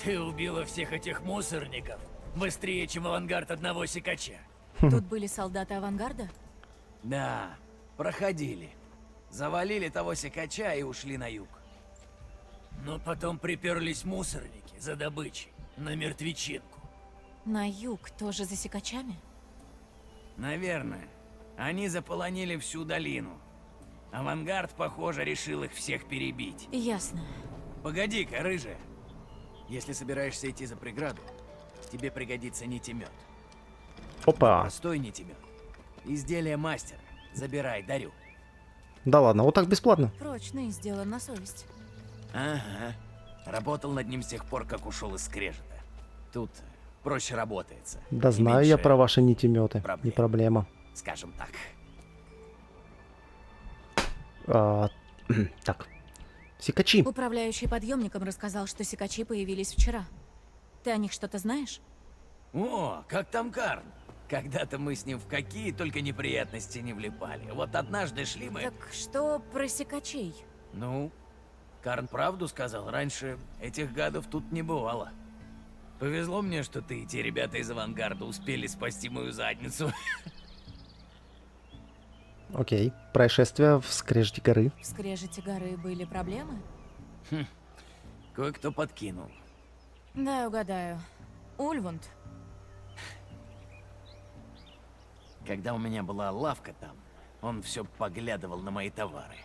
Ты убила всех этих мусорников быстрее, чем авангард одного сикача. Тут были солдаты авангарда? Да, проходили. Завалили того сикача и ушли на юг. Но потом приперлись мусорники за добычей на мертвечинку. На юг тоже за сикачами? Наверное. Они заполонили всю долину. Авангард, похоже, решил их всех перебить. Ясно. Погоди-ка, рыжая. Если собираешься идти за преграду, тебе пригодится нитемет. Опа. Простой нитемет. Изделие мастера. Забирай, дарю. Да ладно, вот так бесплатно. Прочный, сделан на совесть. Ага. Работал над ним с тех пор, как ушел из скрежета. Тут проще работается. Да И знаю я меньше про ваши нитеметы. проблем. Не проблема. Скажем так. Так. Сикачи. Управляющий подъемником рассказал, что сикачи появились вчера. Ты о них что-то знаешь? О, как там Карн? Когда-то мы с ним в какие только неприятности не влипали. Вот однажды шли мы... Так что про сикачей? Ну, Карн правду сказал. Раньше этих гадов тут не бывало. Повезло мне, что ты и те ребята из авангарда успели спасти мою задницу. Окей. Происшествие в Скрежете горы. В Скрежете горы были проблемы? Кое-кто подкинул. Да, угадаю. Ульвунд. Когда у меня была лавка там, он все поглядывал на мои товары.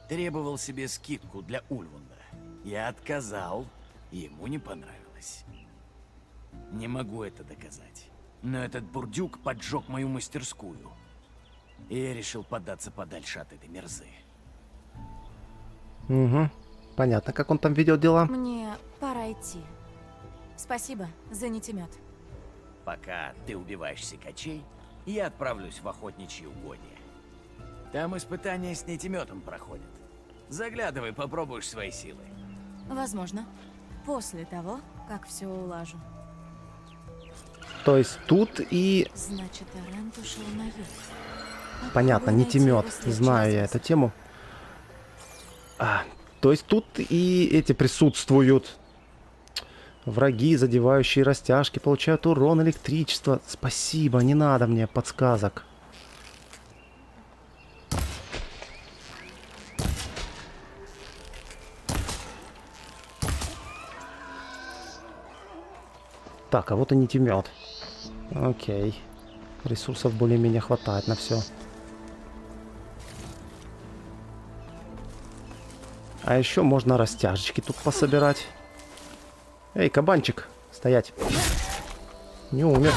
Требовал себе скидку для Ульвунда. Я отказал, ему не понравилось. Не могу это доказать. Но этот бурдюк поджег мою мастерскую. И я решил податься подальше от этой мерзы. Угу. Понятно, как он там ведет дела. Мне пора идти. Спасибо за нитемет. Пока ты убиваешь сикачей, я отправлюсь в охотничьи угодья. Там испытания с нитеметом проходят. Заглядывай, попробуешь свои силы. Возможно. После того, как все улажу. То есть тут и... Значит, Арент ушел на юг. Понятно, Попробую найти нитемет. его следующий Знаю я способ. эту тему. То есть тут и эти присутствуют. Враги, задевающие растяжки, получают урон электричества. Спасибо, не надо мне подсказок. Так, а вот и нитемет. Окей. Ресурсов более-менее хватает на все. А еще можно растяжечки тут пособирать. Эй, кабанчик, стоять. Не умер.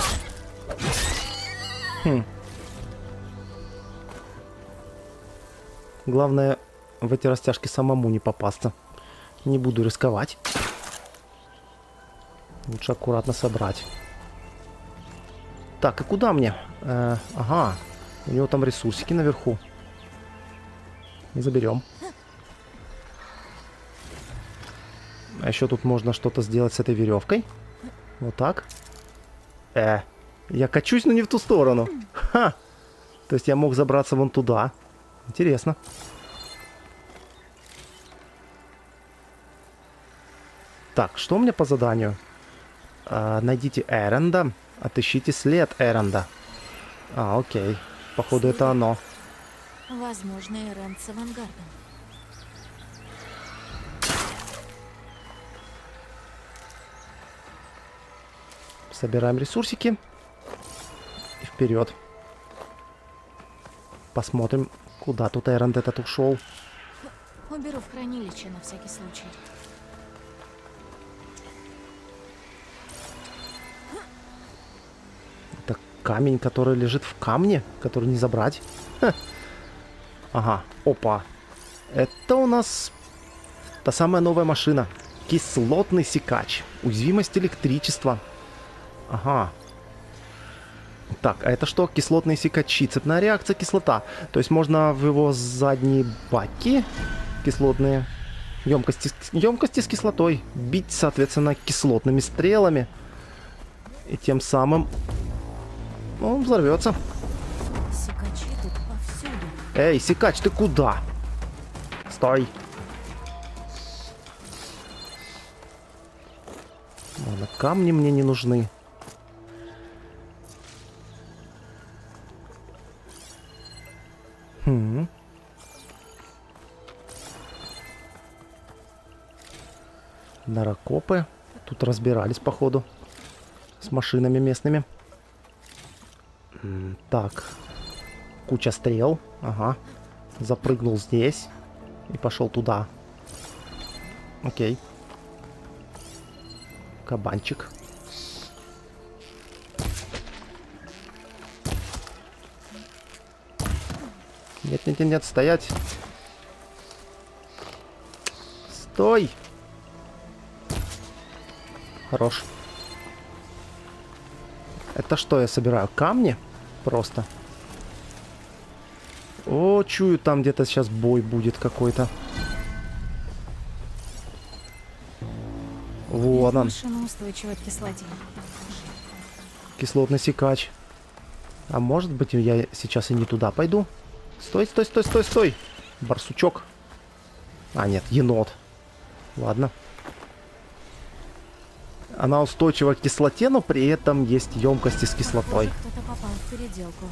Главное, в эти растяжки самому не попасться. Не буду рисковать. Лучше аккуратно собрать. Так, и куда мне? Ага, у него там ресурсики наверху. Не заберем. А еще тут можно что-то сделать с этой веревкой. Вот так. Я качусь, но не в ту сторону. Ха! То есть я мог забраться вон туда. Интересно. Так, что у меня по заданию? Найдите Эренда. Отыщите след Эренда. Окей. Походу, это оно. Возможно, Эрен с авангардом. Собираем ресурсики. И вперед. Посмотрим, куда тут Эрен этот ушел. Уберу в хранилище на всякий случай. Это камень, который лежит в камне, который не забрать. Ха. Ага, опа. Это у нас та самая новая машина. Кислотный секач. Уязвимость электричества. Ага. Так, а это что? Кислотные секачи. Цепная реакция, кислота. То есть можно в его задние баки кислотные емкости с кислотой бить, соответственно, кислотными стрелами. И тем самым он взорвется. Секачи тут повсюду. Эй, секач, ты куда? Стой. Ладно, камни мне не нужны. Нарокопы. Тут разбирались, походу, с машинами местными. Так. Куча стрел. Ага. Запрыгнул здесь. И пошел туда. Окей. Кабанчик. Нет, стоять. Стой. Хорош. Это что я собираю? Камни? Просто. О, чую, там где-то сейчас бой будет какой-то. Вот он. Машина устойчива к кислоте. Кислотный секач. А может быть, я сейчас и не туда пойду? Стой, стой, стой, стой, стой. Барсучок. А, нет, енот. Ладно. Она устойчива к кислоте, но при этом есть емкости с кислотой. Похоже, кто-то попал в переделку.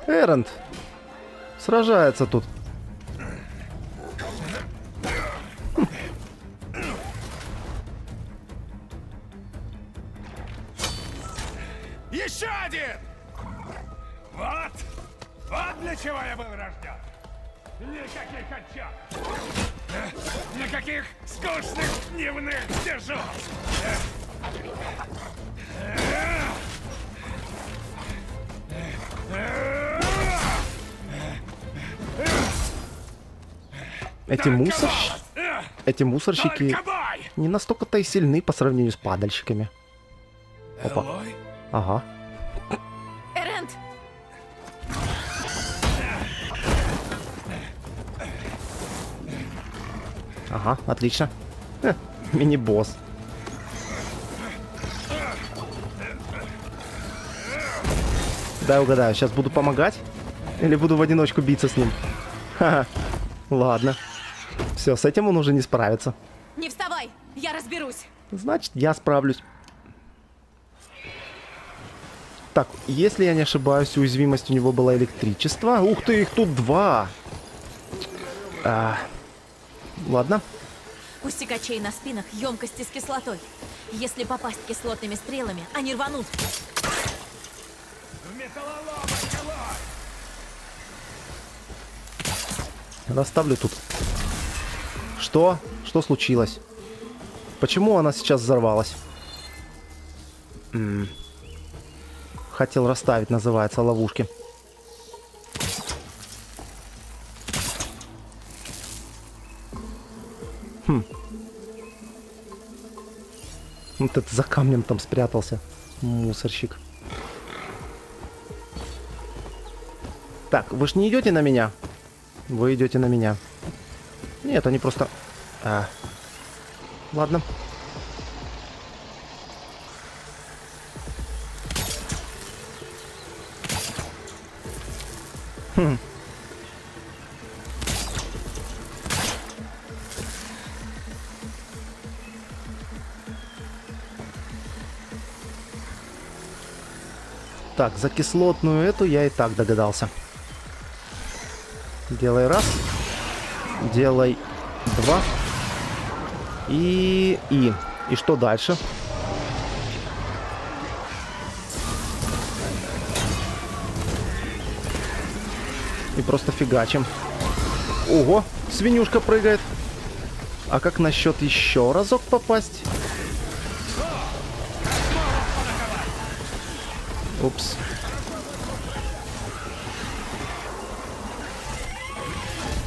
Эрент сражается тут. Еще один! Вот! Вот для чего я был рожден! Никаких отчетов! Никаких скучных дневных дежурств! Эти мусорщики не настолько-то и сильны по сравнению с падальщиками. Опа. Ага. Эрент! Ага, отлично. Мини-босс. Дай угадаю, сейчас буду помогать? Или буду в одиночку биться с ним? Ха-ха. Ладно. Все, с этим он уже не справится. Не вставай! Я разберусь! Значит, я справлюсь. Так, если я не ошибаюсь, уязвимость у него была электричество. Ух ты, их тут два! Ладно. У секачей на спинах емкости с кислотой. Если попасть кислотными стрелами, они рванут. Расставлю тут. Что? Что случилось? Почему она сейчас взорвалась? Хотел расставить, называется, ловушки. Вот это за камнем там спрятался. Мусорщик. Так, вы ж не идете на меня? Вы идете на меня. Нет, они просто... Ладно. Так, за кислотную эту я и так догадался. Делай раз. Делай два. И что дальше? И просто фигачим. Ого, свинюшка прыгает. А как насчет еще разок попасть? Упс.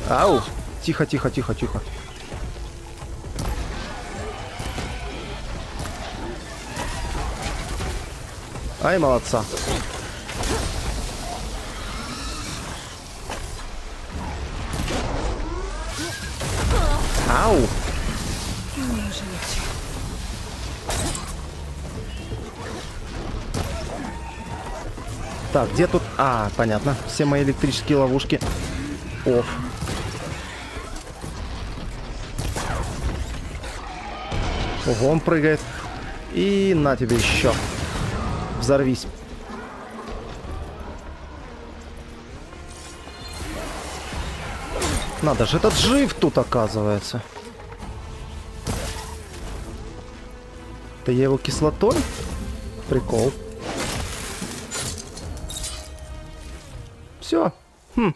Ау! Тихо, тихо, тихо, тихо. Ай, молодца. Ау! Так, где тут... А, понятно. Все мои электрические ловушки. Оф. Ого, он прыгает. И на тебе еще. Взорвись. Надо же, этот жив тут оказывается. Да я его кислотой? Прикол. Все. Хм.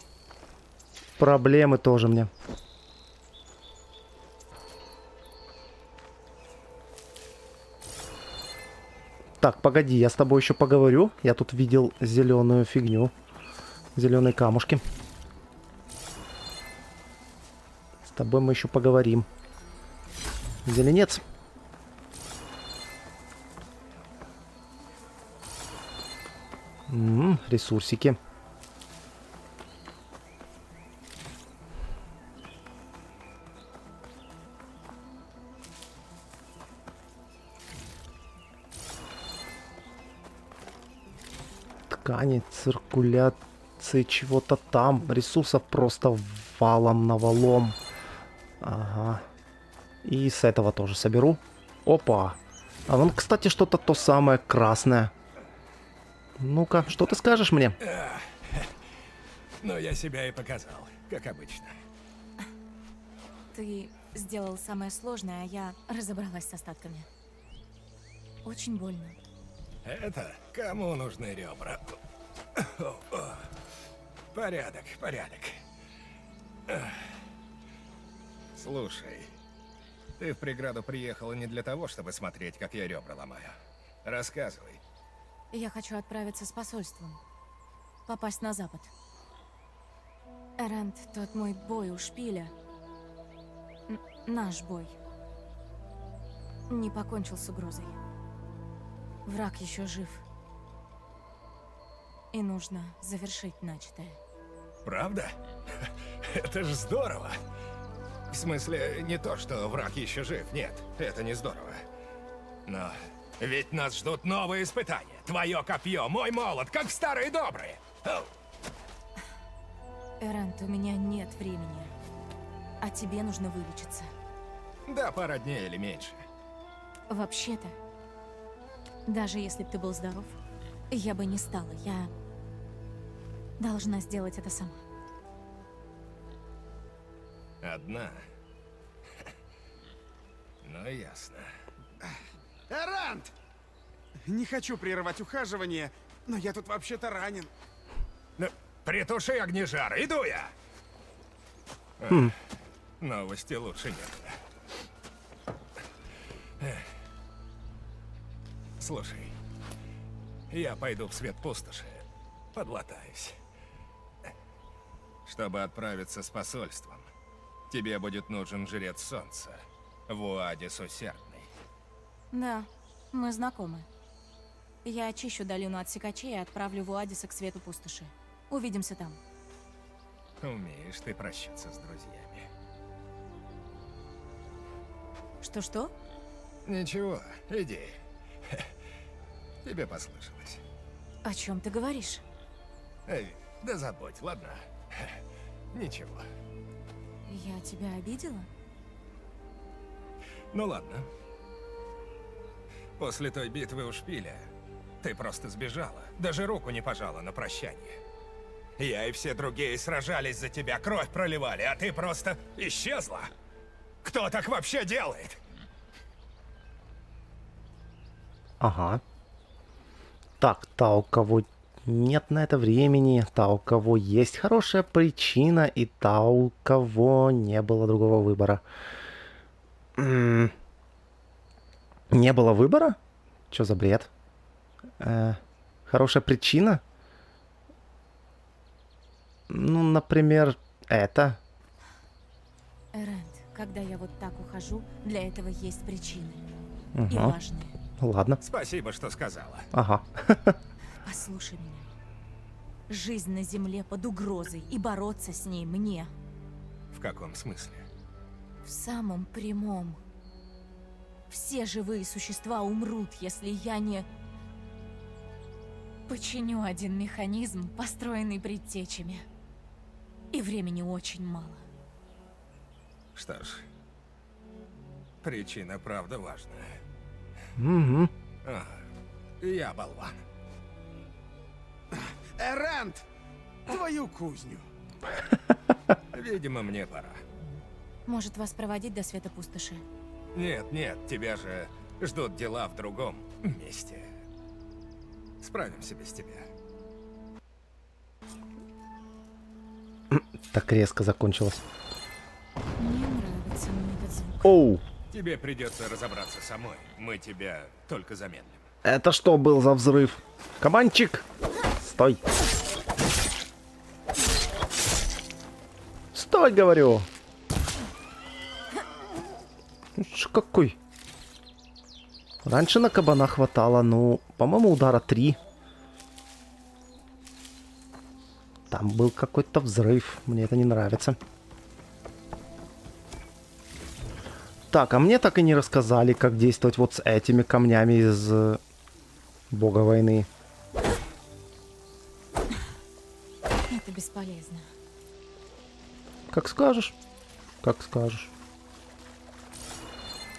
Проблемы тоже мне. Так, погоди, я с тобой еще поговорю. Я тут видел зеленую фигню. Зеленые камушки. С тобой мы еще поговорим. Зеленец. Ресурсики. Ткани, циркуляции, чего-то там. Ресурсов просто валом навалом. Ага. И с этого тоже соберу. Опа. А вон, кстати, что-то то самое красное. Ну-ка, что ты скажешь мне? Ну, я себя и показал, как обычно. Ты сделал самое сложное, а я разобралась с остатками. Очень больно. Это кому нужны ребра? Порядок, порядок. Слушай, ты в преграду приехала не для того, чтобы смотреть, как я ребра ломаю. Рассказывай. Я хочу отправиться с посольством. Попасть на запад. Эрент, тот мой бой у шпиля. Наш бой. Не покончил с угрозой. Враг еще жив. И нужно завершить начатое. Правда? Это же здорово. В смысле, не то, что враг еще жив. Нет, это не здорово. Но ведь нас ждут новые испытания. Твое копье, мой молот, как в старые добрые. Эрент, у меня нет времени. А тебе нужно вылечиться. Да, пара дней или меньше. Вообще-то, даже если бы ты был здоров, я бы не стала. Я должна сделать это сама. Одна? Ну, ясно. Эрант! Не хочу прерывать ухаживание, но я тут вообще-то ранен. Ну, притуши огнежар, иду я! Новости лучше нет. Слушай, я пойду в свет пустоши, подлатаюсь. Чтобы отправиться с посольством, тебе будет нужен жрец солнца, Вуадис Усердный. Да, мы знакомы. Я очищу долину от секачей и отправлю Вуадиса к свету пустоши. Увидимся там. Умеешь ты прощаться с друзьями. Что-что? Ничего, иди. Тебе послышалось. О чем ты говоришь? Эй, да забудь, ладно? Ничего. Я тебя обидела? Ну ладно. После той битвы у шпиля Ты просто сбежала. Даже руку не пожала на прощание. Я и все другие сражались за тебя, кровь проливали, а ты просто исчезла. Кто так вообще делает? Ага. Так, та, у кого нет на это времени, та, у кого есть хорошая причина, и та, у кого не было другого выбора. Не было выбора? Чё за бред? Хорошая причина? Ну, например, это. Эрент, когда я вот так ухожу, для этого есть причины. И Угу. важные. Ладно. Спасибо, что сказала. Ага. Послушай меня. Жизнь на Земле под угрозой, и бороться с ней мне. В каком смысле? В самом прямом. Все живые существа умрут, если я не починю один механизм, построенный предтечами. И времени очень мало. Что ж, причина правда важная. Угу. Я болван. Эрент! Твою кузню! Видимо, мне пора. Может, вас проводить до света пустоши? Нет, нет, тебя же ждут дела в другом месте. Справимся без тебя. Так резко закончилось. Мне нравится мне этот звук. Оу! Тебе придется разобраться самой. Мы тебя только замедлим. Это что был за взрыв? Кабанчик! Стой! Стой, говорю! Какой? Раньше на кабана хватало, ну, по-моему, удара 3. Там был какой-то взрыв. Мне это не нравится. Так, а мне так и не рассказали, как действовать вот с этими камнями из Бога войны. Это бесполезно. Как скажешь. Как скажешь.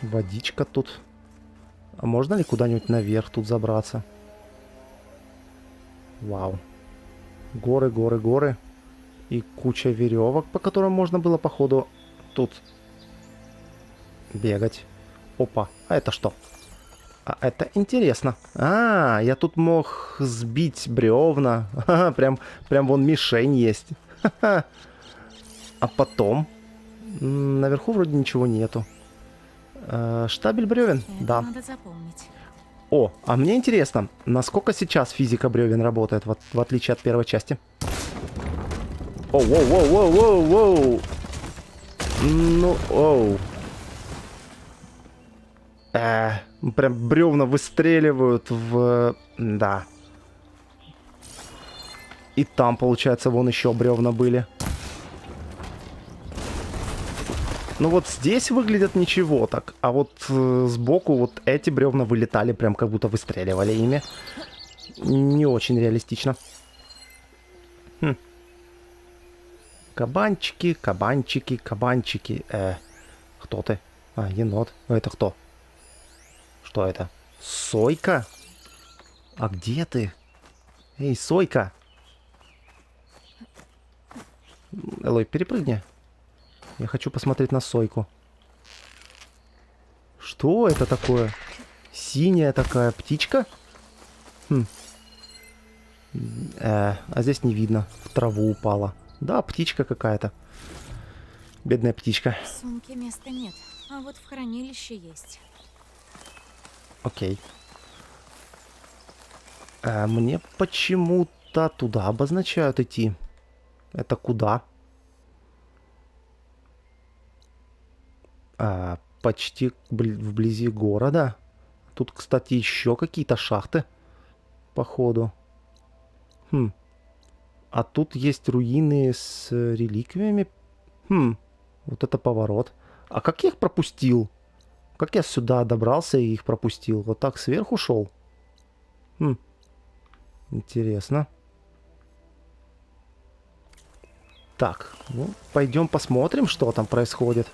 Водичка тут. А можно ли куда-нибудь наверх тут забраться? Вау. Горы, горы, горы. И куча веревок, по которым можно было, походу, тут бегать. Опа, а это что? А это интересно. А, я тут мог сбить бревна. Ха-ха, прям вон мишень есть. Ха-ха. А потом? Наверху вроде ничего нету. Штабель бревен? Это Да. надо запомнить. О, а мне интересно, насколько сейчас физика бревен работает, в отличие от первой части? Оу, воу, воу, воу, воу, воу. Ну, оу. Прям бревна выстреливают в... Да. И там, получается, вон еще бревна были. Ну вот здесь выглядят ничего так, а вот сбоку вот эти бревна вылетали, прям как будто выстреливали ими. Не очень реалистично. Хм. Кабанчики, кабанчики, кабанчики. Кто ты? А, енот. А это кто? Что это? Сойка? А где ты? Эй, Сойка! Элой, перепрыгни. Я хочу посмотреть на Сойку. Что это такое? Синяя такая птичка? Хм. А здесь не видно. В траву упала. Да, птичка какая-то. Бедная птичка. В сумке места нет, а вот в хранилище есть. Окей. Мне почему-то туда обозначают идти. Это куда? Почти вблизи города. Тут, кстати, еще какие-то шахты. Походу. Хм. А тут есть руины с реликвиями. Хм. Вот это поворот. А как я их пропустил? Как я сюда добрался и их пропустил? Вот так сверху шел? Хм. Интересно. Так, ну, пойдем посмотрим, что там происходит.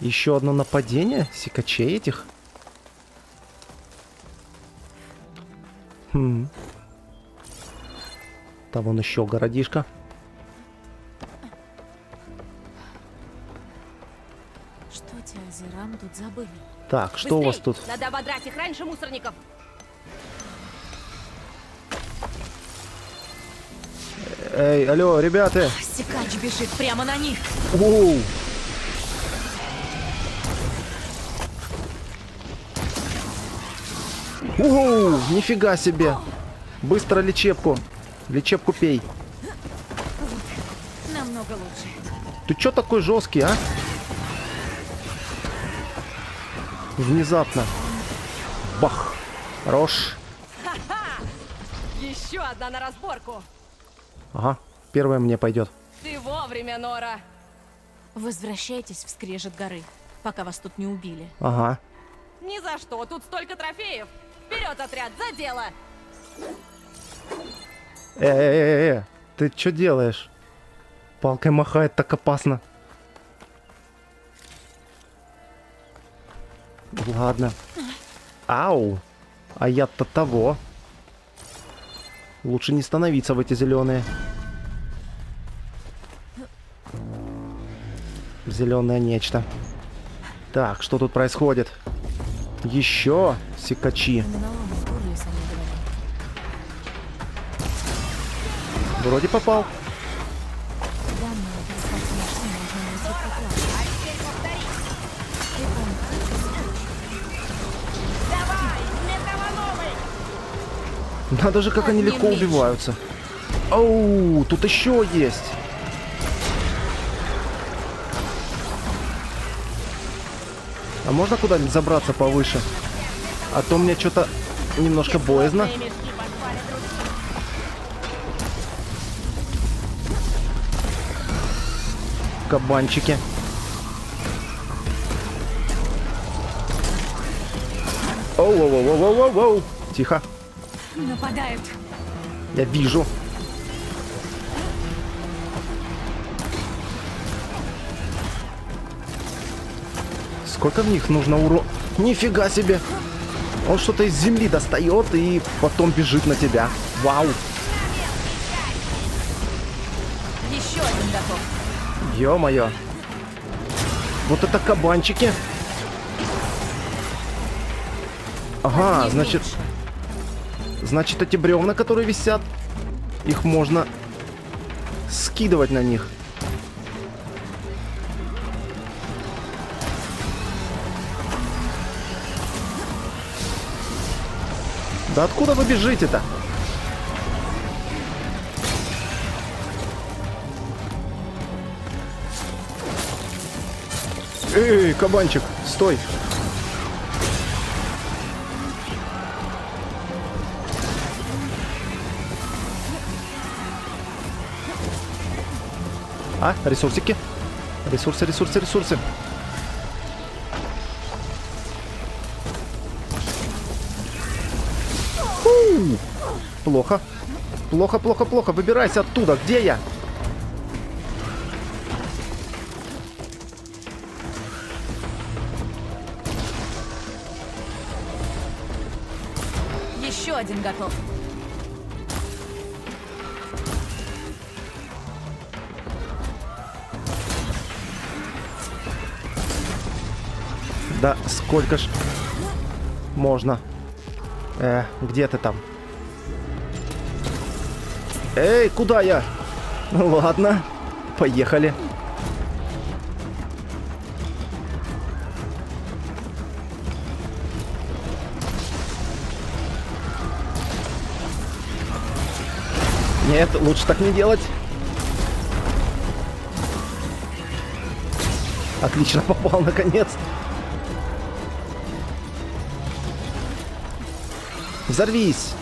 Еще одно нападение сикачей этих. Там вон еще городишко. Что те озерам тут забыли? Так, что у вас тут? Надо ободрать их раньше мусорников. Эй, алло, ребята! Сикач бежит прямо на них. Воу! Воу! Нифига себе! Быстро лечебку! Лечебку пей! Намного лучше. Ты чё такой жесткий, а? Внезапно. Бах! Хорош! Еще одна на разборку. Ага, первая мне пойдет. Ты вовремя, Нора. Возвращайтесь в скрежет горы, пока вас тут не убили. Ага. Ни за что, тут столько трофеев. Вперед, отряд, за дело! Ты что делаешь? Палкой махает так опасно. Ладно. Ау! А я-то того. Лучше не становиться в эти зеленые. Зеленое нечто. Так, что тут происходит? Еще сикачи. Вроде попал. Надо же, как они легко убиваются. Оу, тут еще есть. А можно куда-нибудь забраться повыше? А то мне что-то немножко боязно. Кабанчики. Оу-оу-оу-оу-оу-оу. Тихо. Нападают. Я вижу. Сколько в них нужно урона? Нифига себе! Он что-то из земли достает и потом бежит на тебя. Вау! Еще один готов. Ё-моё! Вот это кабанчики! Ага, значит... Значит, эти бревна, которые висят, их можно скидывать на них. Да откуда вы бежите-то? Эй, кабанчик, стой! А, ресурсики. Ресурсы, ресурсы, ресурсы. Фу! Плохо. Плохо, плохо, плохо. Выбирайся оттуда. Где я? Еще один готов. Да сколько ж можно? Где ты там? Эй, куда я? Ладно, поехали. Нет, лучше так не делать. Отлично попал, наконец. Взорвись!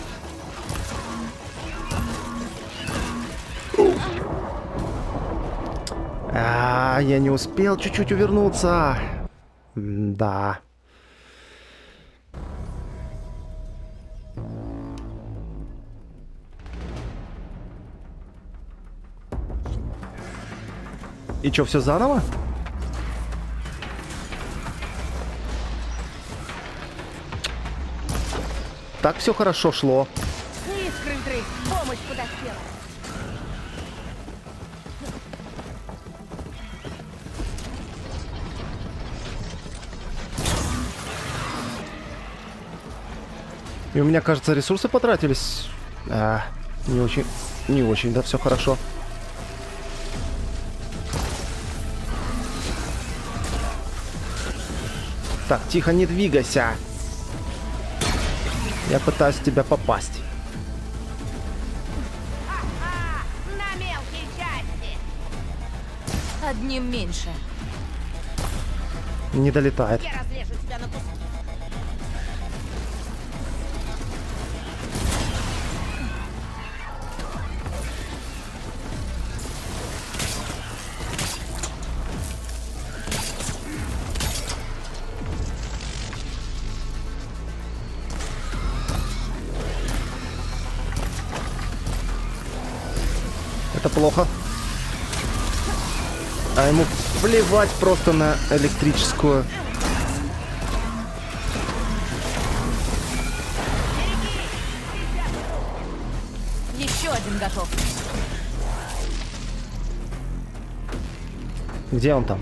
Я не успел чуть-чуть увернуться. Да. И чё, все заново? так все хорошо шло. Искры, помощь подоспела. И у меня, кажется, ресурсы потратились. Не очень, да, все хорошо. Так, тихо, не двигайся. Я пытаюсь в тебя попасть. На мелкие части. Одним меньше. Не долетает. Я разрежу тебя на куски. Это плохо. А ему плевать просто на электрическую. Еще один готов. Где он там?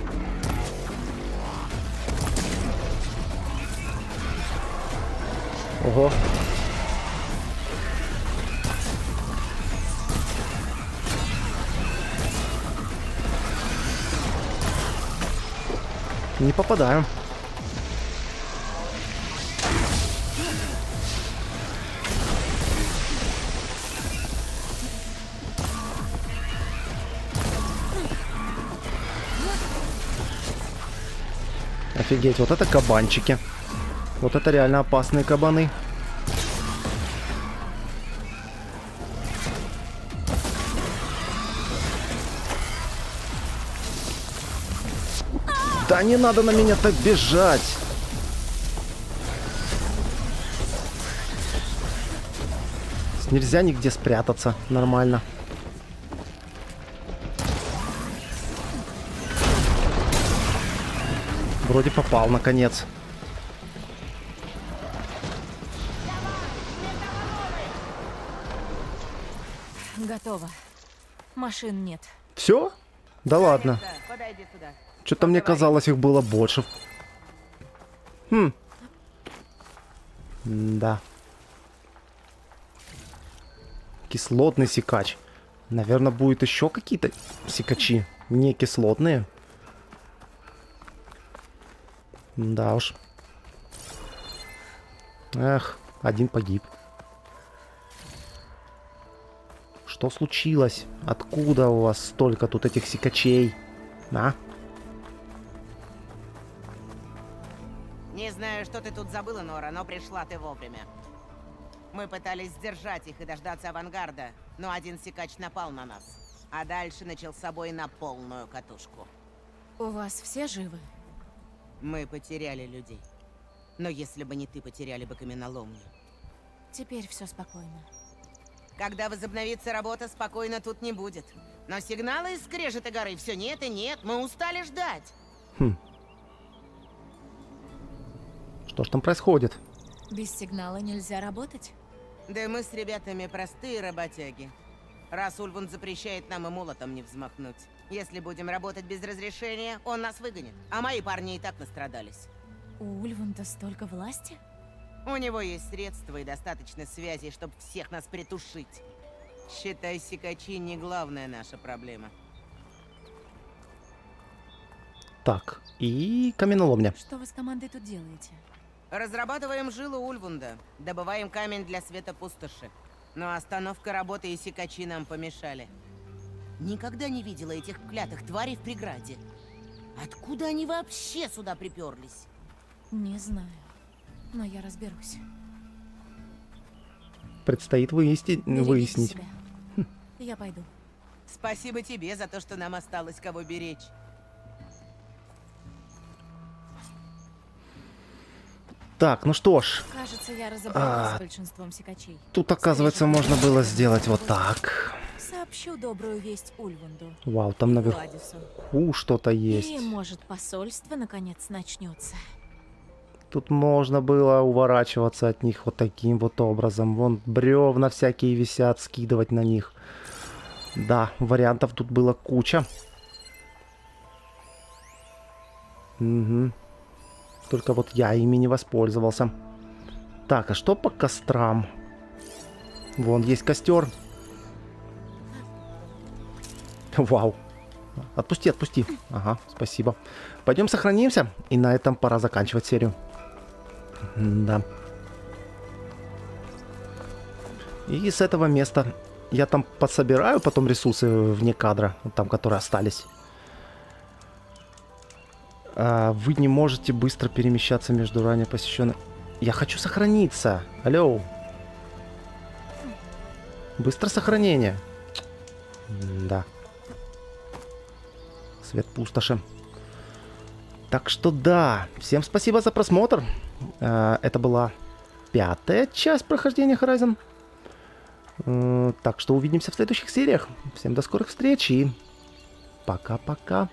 Ого. Не попадаю. Офигеть, вот это кабанчики. Вот это реально опасные кабаны. Да не надо на меня так бежать. Нельзя нигде спрятаться нормально. Вроде попал, наконец. Готово. Машин нет. Все? Да ладно. Подойди сюда. Что-то мне казалось, их было больше. Да. Кислотный секач. Наверное, будет еще какие-то секачи. Не кислотные. Да уж. Эх, один погиб. Что случилось? Откуда у вас столько тут этих секачей? А? Не знаю, что ты тут забыла, Нора, но пришла ты вовремя. Мы пытались сдержать их и дождаться авангарда, но один секач напал на нас. А дальше начался бой на полную катушку. У вас все живы? Мы потеряли людей. Но если бы не ты, потеряли бы каменоломню. Теперь все спокойно. Когда возобновится работа, спокойно тут не будет. Но сигналы из скрежета горы все нет и нет. Мы устали ждать. Что ж там происходит? Без сигнала нельзя работать? Да мы с ребятами простые работяги. Раз Ульвунд запрещает нам и молотом не взмахнуть. Если будем работать без разрешения, он нас выгонит. А мои парни и так настрадались. У Ульвунда столько власти? У него есть средства и достаточно связей, чтобы всех нас притушить. Считай, секачи не главная наша проблема. Так, и каменоломня. Что вы с командой тут делаете? Разрабатываем жилу Ульвунда. Добываем камень для света пустоши. Но остановка работы и секачи нам помешали. Никогда не видела этих клятых тварей в преграде. Откуда они вообще сюда приперлись? Не знаю, но я разберусь. Предстоит выяснить. Берегите себя. Я пойду. Спасибо тебе за то, что нам осталось кого беречь. Так, ну что ж. Кажется, я разобралась с большинством секачей. Тут, оказывается, можно было сделать вот так. Сообщу добрую весть Ульвунду. Вау, там наверху что-то есть. И, может, посольство наконец начнется. Тут можно было уворачиваться от них вот таким вот образом. Вон бревна всякие висят, скидывать на них. Да, вариантов тут было куча. Угу. Только вот я ими не воспользовался. Так, а что по кострам? Вон есть костер. Вау. Отпусти, отпусти. Ага, спасибо. Пойдем сохранимся. И на этом пора заканчивать серию. Да. И с этого места я там подсобираю потом ресурсы вне кадра. Там, которые остались. Вы не можете быстро перемещаться между ранее посещенными. Я хочу сохраниться. Алло. Быстро сохранение. Да. Свет пустоши. Так что да. Всем спасибо за просмотр. Это была 5-я часть прохождения Horizon. Так что увидимся в следующих сериях. Всем до скорых встреч и пока-пока.